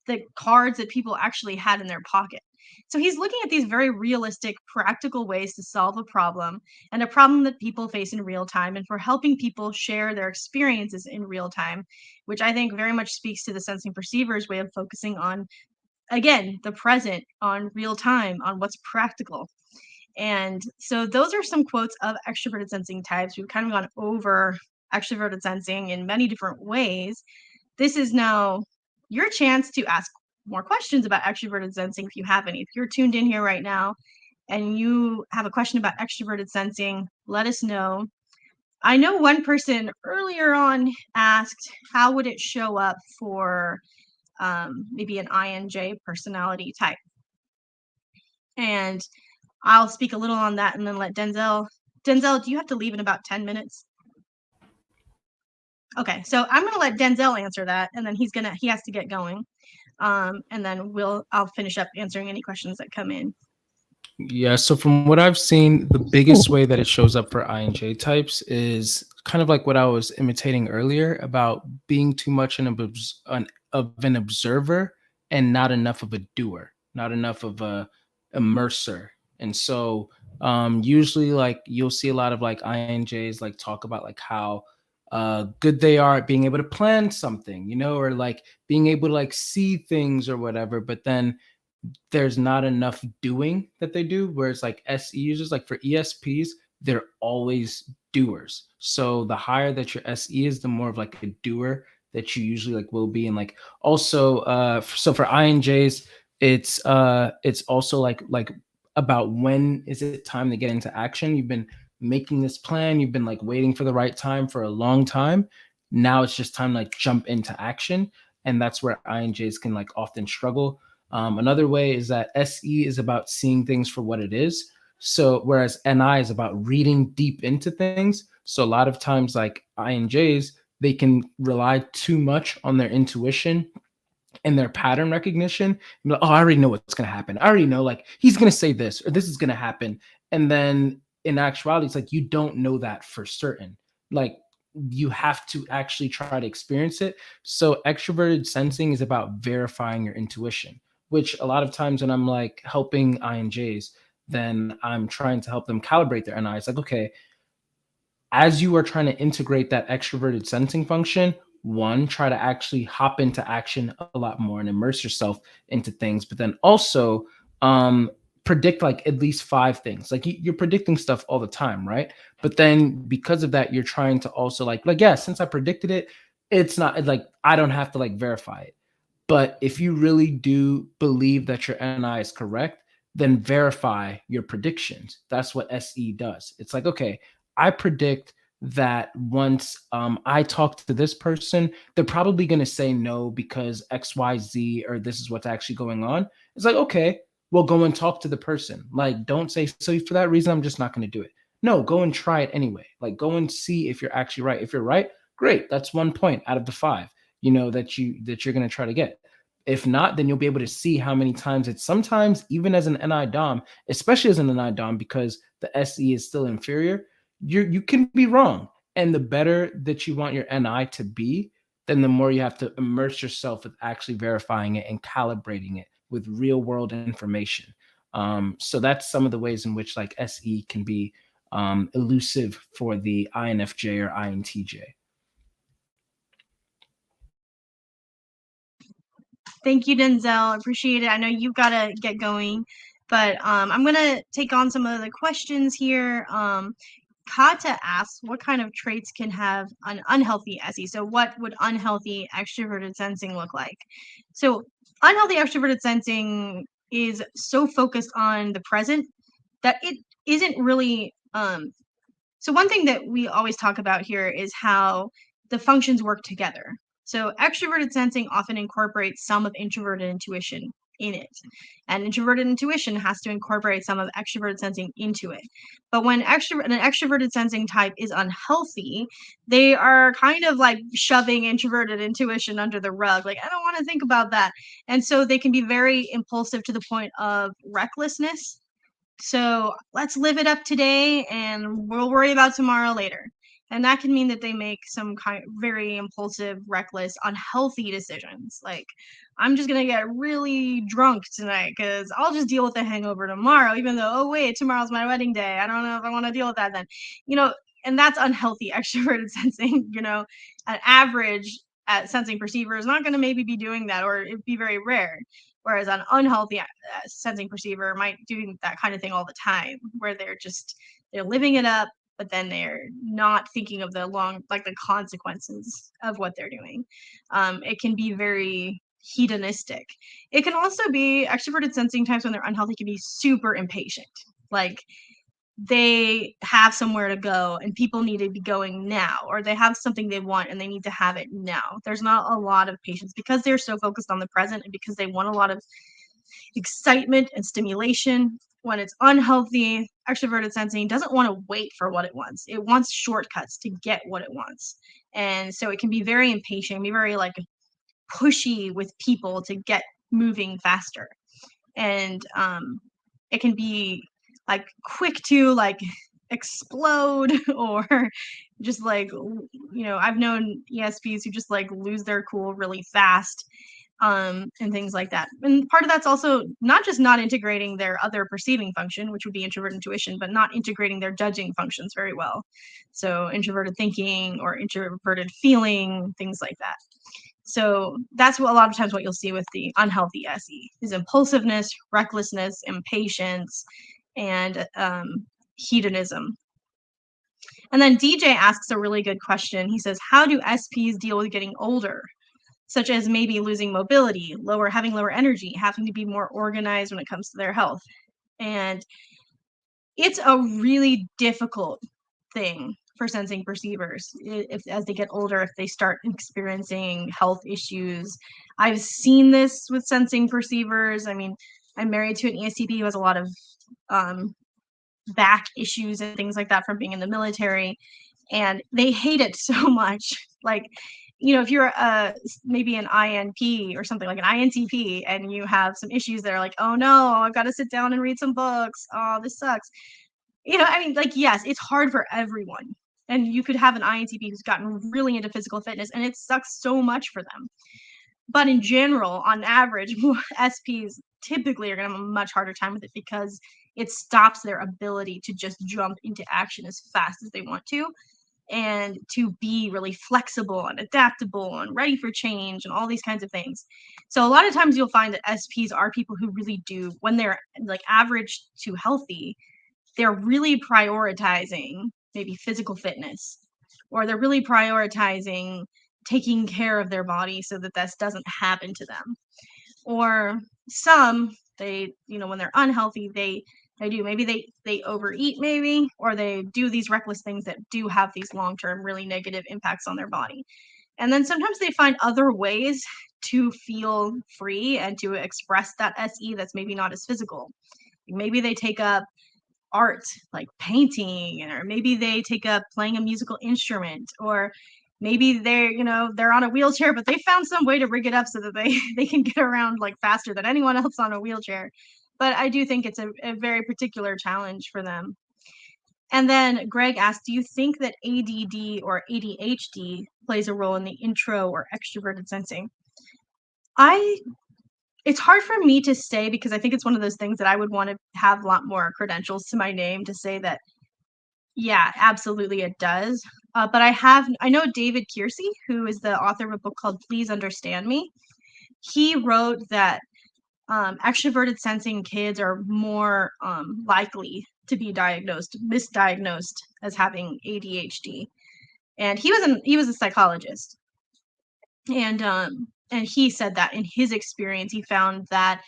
the cards that people actually had in their pocket. So he's looking at these very realistic, practical ways to solve a problem and a problem that people face in real time, and for helping people share their experiences in real time, which I think very much speaks to the sensing perceivers way of focusing on, again, the present, on real time, on what's practical. And so those are some quotes of extroverted sensing types. We've kind of gone over extroverted sensing in many different ways. This is now your chance to ask more questions about extroverted sensing if you have any. If you're tuned in here right now and you have a question about extroverted sensing, let us know. I know one person earlier on asked, how would it show up for maybe an INJ personality type? And I'll speak a little on that and then let Denzel. Denzel, do you have to leave in about 10 minutes? Okay, so I'm gonna let Denzel answer that, and then he has to get going, and then I'll finish up answering any questions that come in. Yeah, so from what I've seen, the biggest way that it shows up for INJ types is kind of like what I was imitating earlier about being too much of an observer and not enough of a doer, not enough of a immerser. And so usually like you'll see a lot of like INJs like talk about like how good they are at being able to plan something, or like being able to like see things or whatever. But then there's not enough doing that they do. Whereas like SE users, like for ESPs, they're always doers. So the higher that your SE is, the more of like a doer that you usually like will be. And like also, so for INJs, it's also like about when is it time to get into action. You've been making this plan, you've been like waiting for the right time for a long time. Now it's just time to like jump into action. And that's where INJs can like often struggle. Another way is that SE is about seeing things for what it is. So whereas NI is about reading deep into things. So a lot of times, like INJs, they can rely too much on their intuition and their pattern recognition. Like, oh, I already know what's going to happen. I already know, like, he's going to say this or this is going to happen. And then in actuality, it's like you don't know that for certain. Like, you have to actually try to experience it. So, extroverted sensing is about verifying your intuition, which a lot of times when I'm like helping INJs, then I'm trying to help them calibrate their NI. It's like, okay, as you are trying to integrate that extroverted sensing function, one, try to actually hop into action a lot more and immerse yourself into things, but then also predict like at least five things. Like you're predicting stuff all the time, right? But then because of that, you're trying to also like yeah, since I predicted it, it's not like I don't have to like verify it. But if you really do believe that your NI is correct, then verify your predictions. That's what SE does. It's like, okay, I predict that once I talk to this person, they're probably going to say no because XYZ or this is what's actually going on. It's like, okay, well, go and talk to the person. Like, don't say, so for that reason, I'm just not going to do it. No, go and try it anyway. Like, go and see if you're actually right. If you're right, great. That's 1 point out of the five, that you're going to try to get. If not, then you'll be able to see how many times it's sometimes even as an NI Dom, especially as an NI Dom, because the SE is still inferior, you can be wrong. And the better that you want your NI to be, then the more you have to immerse yourself with actually verifying it and calibrating it with real world information. So that's some of the ways in which like SE can be elusive for the INFJ or INTJ. Thank you, Denzel. Appreciate it. I know you've got to get going, but I'm going to take on some of the questions here. Kata asks, what kind of traits can have an unhealthy SE? So, what would unhealthy extroverted sensing look like? So, unhealthy extroverted sensing is so focused on the present that it isn't really. So, one thing that we always talk about here is how the functions work together. So, extroverted sensing often incorporates some of introverted intuition in it, and introverted intuition has to incorporate some of extroverted sensing into it. But when an extroverted sensing type is unhealthy, they are kind of like shoving introverted intuition under the rug. Like, I don't want to think about that. And so they can be very impulsive to the point of recklessness. So let's live it up today and we'll worry about tomorrow later. And that can mean that they make some kind of very impulsive, reckless, unhealthy decisions. Like, I'm just gonna get really drunk tonight because I'll just deal with the hangover tomorrow, even though, oh wait, tomorrow's my wedding day. I don't know if I want to deal with that then. You know, and that's unhealthy extroverted sensing. An average at sensing perceiver is not gonna maybe be doing that, or it'd be very rare. Whereas an unhealthy sensing perceiver might do that kind of thing all the time, where they're living it up, but then they're not thinking of the consequences of what they're doing. It can be very hedonistic. It can also be extroverted sensing types when they're unhealthy can be super impatient. Like, they have somewhere to go and people need to be going now, or they have something they want and they need to have it now. There's not a lot of patience because they're so focused on the present and because they want a lot of excitement and stimulation. When it's unhealthy, extroverted sensing doesn't want to wait for what it wants. It wants shortcuts to get what it wants. And so it can be very impatient, be very like pushy with people to get moving faster. And it can be like quick to like explode or just like I've known ESPs who just like lose their cool really fast. and things like that. And part of that's also not just not integrating their other perceiving function, which would be introvert intuition, but not integrating their judging functions very well. So introverted thinking or introverted feeling, things like that. So that's what a lot of times what you'll see with the unhealthy SE is impulsiveness, recklessness, impatience, and hedonism. And then DJ asks a really good question. He says, how do SPs deal with getting older? Such as maybe losing mobility, having lower energy, having to be more organized when it comes to their health. And it's a really difficult thing for sensing perceivers if as they get older, if they start experiencing health issues. I've seen this with sensing perceivers. I mean, I'm married to an ESTP who has a lot of back issues and things like that from being in the military, and they hate it so much. Like, if you're maybe an INP or something like an INTP, and you have some issues that are like, oh no, I've got to sit down and read some books. Oh, this sucks. I mean, like, yes, it's hard for everyone. And you could have an INTP who's gotten really into physical fitness, and it sucks so much for them. But in general, on average, SPs typically are going to have a much harder time with it because it stops their ability to just jump into action as fast as they want to, and to be really flexible and adaptable and ready for change and all these kinds of things. So a lot of times you'll find that SPs are people who really do, when they're like average to healthy, they're really prioritizing maybe physical fitness, or they're really prioritizing taking care of their body so that this doesn't happen to them. Or some, they, when they're unhealthy, they do, maybe they overeat, maybe, or they do these reckless things that do have these long-term really negative impacts on their body. And then sometimes they find other ways to feel free and to express that SE that's maybe not as physical. Maybe they take up art, like painting, or maybe they take up playing a musical instrument, or maybe they're on a wheelchair, but they found some way to rig it up so that they can get around like faster than anyone else on a wheelchair. But I do think it's a very particular challenge for them. And then Greg asked, do you think that ADD or ADHD plays a role in the intro or extroverted sensing? It's hard for me to say, because I think it's one of those things that I would want to have a lot more credentials to my name to say that, yeah, absolutely it does. But I know David Kiersey, who is the author of a book called Please Understand Me. He wrote that extroverted sensing kids are more likely to be misdiagnosed as having ADHD. And he was a psychologist. And he said that in his experience, he found that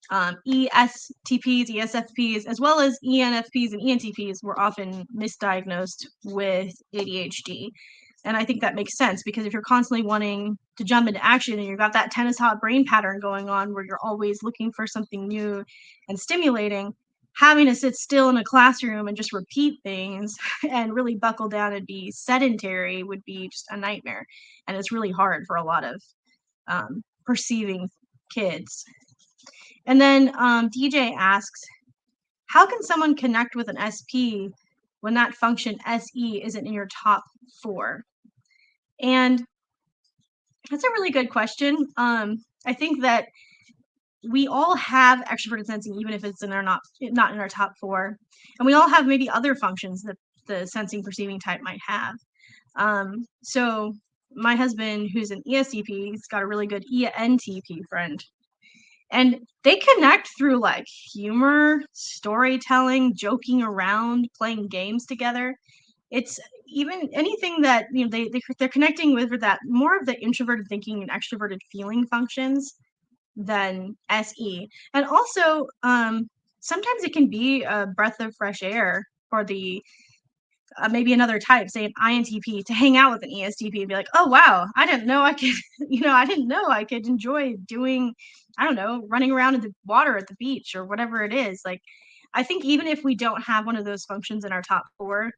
ESTPs, ESFPs, as well as ENFPs and ENTPs were often misdiagnosed with ADHD. And I think that makes sense, because if you're constantly wanting to jump into action and you've got that tennis hot brain pattern going on where you're always looking for something new and stimulating, having to sit still in a classroom and just repeat things and really buckle down and be sedentary would be just a nightmare. And it's really hard for a lot of perceiving kids. And then DJ asks, how can someone connect with an SP when that function SE isn't in your top 4? And that's a really good question. I think that we all have extroverted sensing, even if it's not in our top 4. And we all have maybe other functions that the sensing perceiving type might have. So my husband, who's an ESTP, he's got a really good ENTP friend. And they connect through like humor, storytelling, joking around, playing games together. It's even anything that they're connecting with that more of the introverted thinking and extroverted feeling functions than SE. And also, sometimes it can be a breath of fresh air for the maybe another type, say an INTP, to hang out with an ESTP and be like, oh wow, I didn't know I could, I didn't know I could enjoy doing, I don't know, running around in the water at the beach or whatever it is. Like, I think even if we don't have one of those functions in our top 4,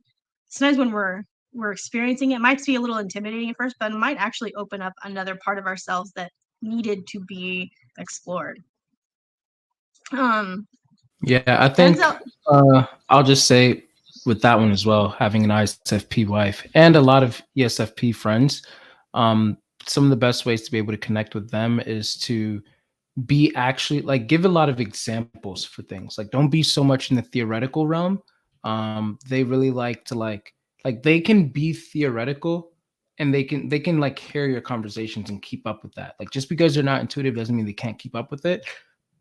sometimes when we're experiencing it, it might be a little intimidating at first, but it might actually open up another part of ourselves that needed to be explored. Yeah, I think I'll just say with that one as well, having an ISFP wife and a lot of ESFP friends, some of the best ways to be able to connect with them is to be actually like give a lot of examples for things. Like don't be so much in the theoretical realm. They really like to like they can be theoretical and they can like hear your conversations and keep up with that. Like just because they're not intuitive doesn't mean they can't keep up with it.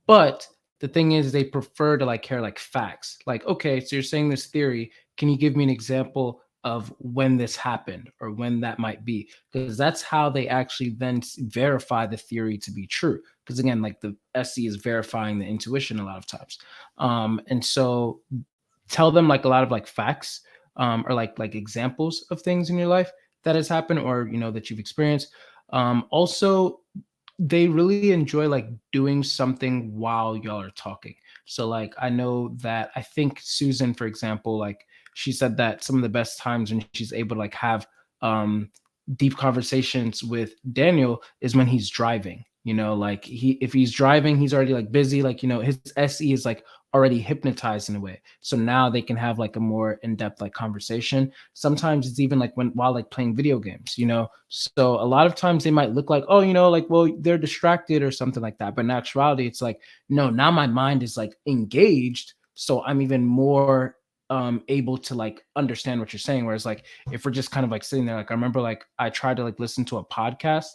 But the thing is they prefer to like hear like facts. Like, okay, so you're saying this theory. Can you give me an example of when this happened or when that might be? Because that's how they actually then verify the theory to be true. Because again, like the SE is verifying the intuition a lot of times. And so tell them like a lot of like facts, or like examples of things in your life that has happened or that you've experienced. Also, they really enjoy like doing something while y'all are talking. So like I know that I think Susan, for example, like she said that some of the best times when she's able to like have um deep conversations with Daniel is when he's driving. Like if he's driving, he's already like busy, like his SE is like already hypnotized in a way. So now they can have like a more in-depth like conversation. Sometimes it's even like when while like playing video games. So a lot of times they might look like, oh, like, well, they're distracted or something like that. But in actuality, it's like, no, now my mind is like engaged. So I'm even more able to like understand what you're saying. Whereas like if we're just kind of like sitting there, like I remember like I tried to like listen to a podcast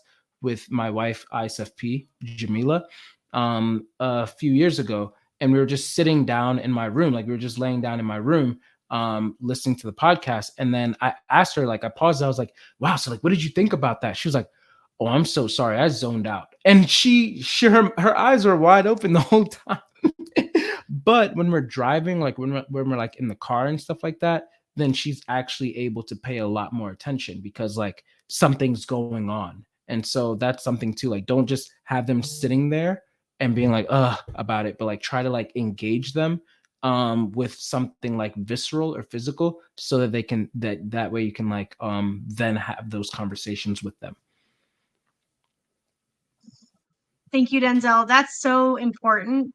with my wife, ISFP, Jamila, a few years ago. And we were just sitting down in my room, like we were just laying down in my room, listening to the podcast. And then I asked her, like I paused, I was like, wow, so like what did you think about that? She was like, oh, I'm so sorry, I zoned out. And her eyes were wide open the whole time. But when we're driving, like when we're like in the car and stuff like that, then she's actually able to pay a lot more attention because like something's going on. And so that's something too. Like don't just have them sitting there and being like about it, but like try to like engage them with something like visceral or physical so that they can that way you can like then have those conversations with them. Thank you, Denzel. That's so important.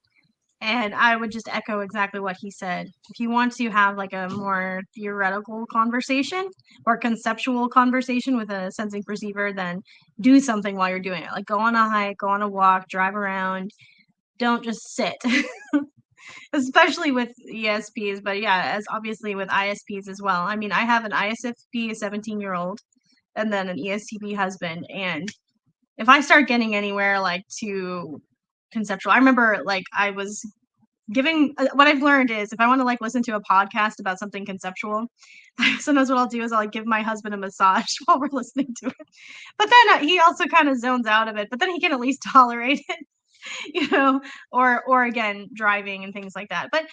And I would just echo exactly what he said. If you want to have like a more theoretical conversation or conceptual conversation with a sensing perceiver, then do something while you're doing it. Like go on a hike, go on a walk, drive around. Don't just sit. Especially with ESPs, but yeah, as obviously with ISPs as well. I mean, I have an ISFP, a 17-year-old, and then an ESTP husband. And if I start getting anywhere like too conceptual, I remember like I was giving what I've learned is if I want to like listen to a podcast about something conceptual, sometimes what I'll do is I'll like, give my husband a massage while we're listening to it. But then he also kind of zones out of it, but then he can at least tolerate it. Or again, driving and things like that. But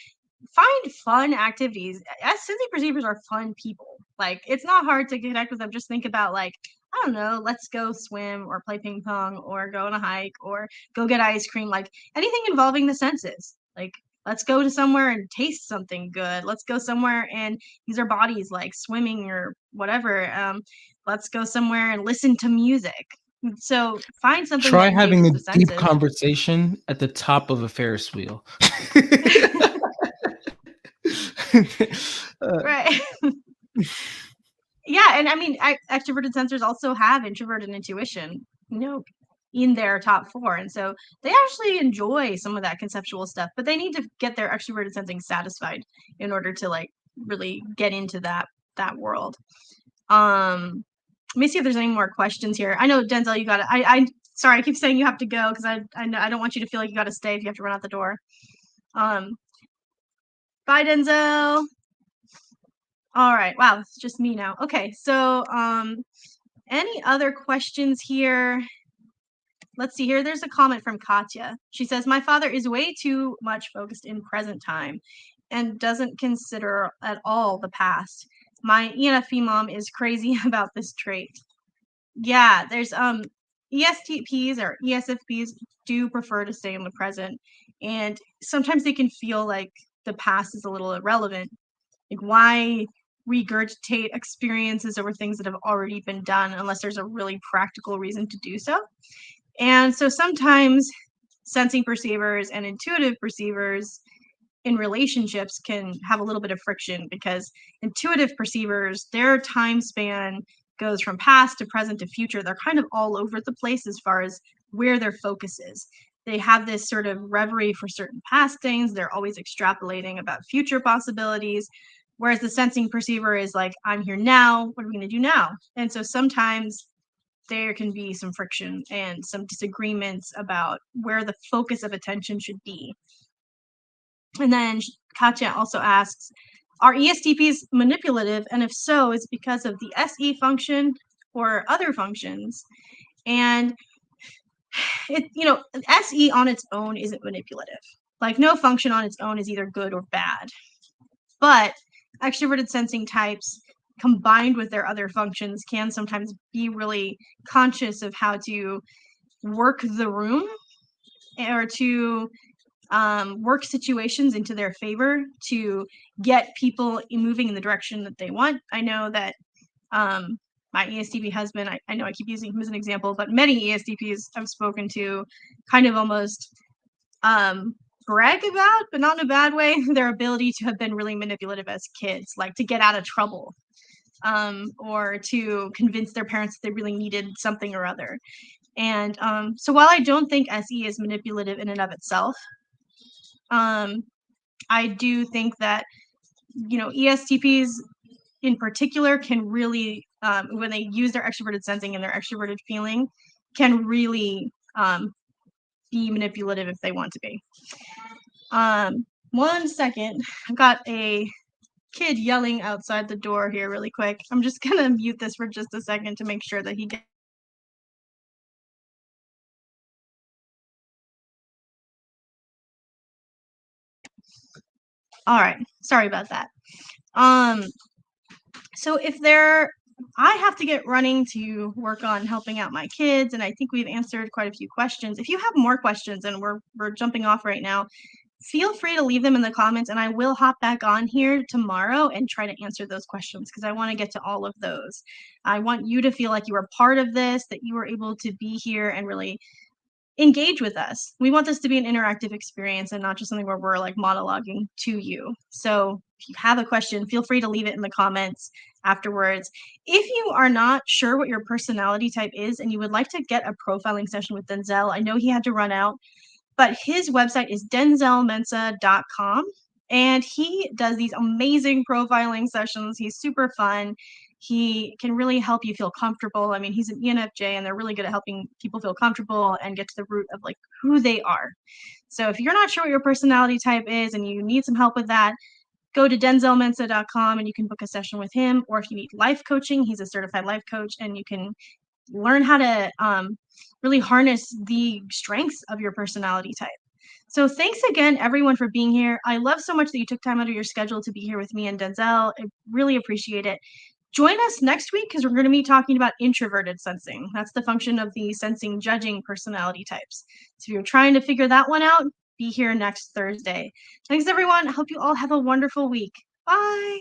find fun activities. As sensing perceivers are fun people. Like it's not hard to connect with them. Just think about like, I don't know, let's go swim or play ping pong or go on a hike or go get ice cream, like anything involving the senses. Like let's go to somewhere and taste something good. Let's go somewhere and use our bodies like swimming or whatever. Let's go somewhere and listen to music. So find something Try that having engages a the deep senses. conversation at the top of a Ferris wheel. Uh, Right. Yeah, and I mean, extroverted sensors also have introverted intuition, in their top 4, and so they actually enjoy some of that conceptual stuff, but they need to get their extroverted sensing satisfied in order to, like, really get into that world. Let me see if there's any more questions here. I know, Denzel, you gotta sorry, I keep saying you have to go 'cause I don't want you to feel like you gotta stay if you have to run out the door. Um, Bye, Denzel. Alright, wow, it's just me now. Okay, so, any other questions here? Let's see here. There's a comment from Katya. She says, my father is way too much focused in present time and doesn't consider at all the past. My ENFP mom is crazy about this trait. Yeah, there's ESTPs or ESFPs do prefer to stay in the present, and sometimes they can feel like the past is a little irrelevant. Like why regurgitate experiences over things that have already been done unless there's a really practical reason to do so? And so sometimes sensing perceivers and intuitive perceivers in relationships can have a little bit of friction because intuitive perceivers, their time span goes from past to present to future. They're kind of all over the place as far as where their focus is. They have this sort of reverie for certain past things. They're always extrapolating about future possibilities. Whereas the sensing perceiver is like, I'm here now. What are we going to do now? And so sometimes there can be some friction and some disagreements about where the focus of attention should be. And then Katya also asks, are ESTPs manipulative? And if so, is it because of the SE function or other functions? And SE on its own isn't manipulative. Like no function on its own is either good or bad. But extroverted sensing types combined with their other functions can sometimes be really conscious of how to work the room or to work situations into their favor to get people moving in the direction that they want. I know that my ESTP husband, I know I keep using him as an example, but many ESTPs I've spoken to kind of almost brag about, but not in a bad way, their ability to have been really manipulative as kids, like to get out of trouble, or to convince their parents that they really needed something or other. And so while I don't think SE is manipulative in and of itself, I do think that, ESTPs in particular can really, when they use their extroverted sensing and their extroverted feeling, can really be manipulative if they want to be. 1 second. I've got a kid yelling outside the door here really quick. I'm just gonna mute this for just a second to make sure that he gets. All right, sorry about that. So I have to get running to work on helping out my kids, and I think we've answered quite a few questions. If you have more questions, and we're jumping off right now, feel free to leave them in the comments, and I will hop back on here tomorrow and try to answer those questions because I want to get to all of those. I want you to feel like you were part of this, that you were able to be here and really engage with us. We want this to be an interactive experience and not just something where we're like monologuing to you. So if you have a question, feel free to leave it in the comments afterwards. If you are not sure what your personality type is and you would like to get a profiling session with Denzel, I know he had to run out, but his website is denzelmensa.com. And he does these amazing profiling sessions. He's super fun. He can really help you feel comfortable. I mean, he's an ENFJ, and they're really good at helping people feel comfortable and get to the root of like who they are. So if you're not sure what your personality type is and you need some help with that, go to denzelmensa.com and you can book a session with him. Or if you need life coaching, he's a certified life coach, and you can learn how to really harness the strengths of your personality type. So thanks again, everyone, for being here. I love so much that you took time out of your schedule to be here with me and Denzel. I really appreciate it. Join us next week because we're going to be talking about introverted sensing. That's the function of the sensing judging personality types. So if you're trying to figure that one out, be here next Thursday. Thanks, everyone. I hope you all have a wonderful week. Bye.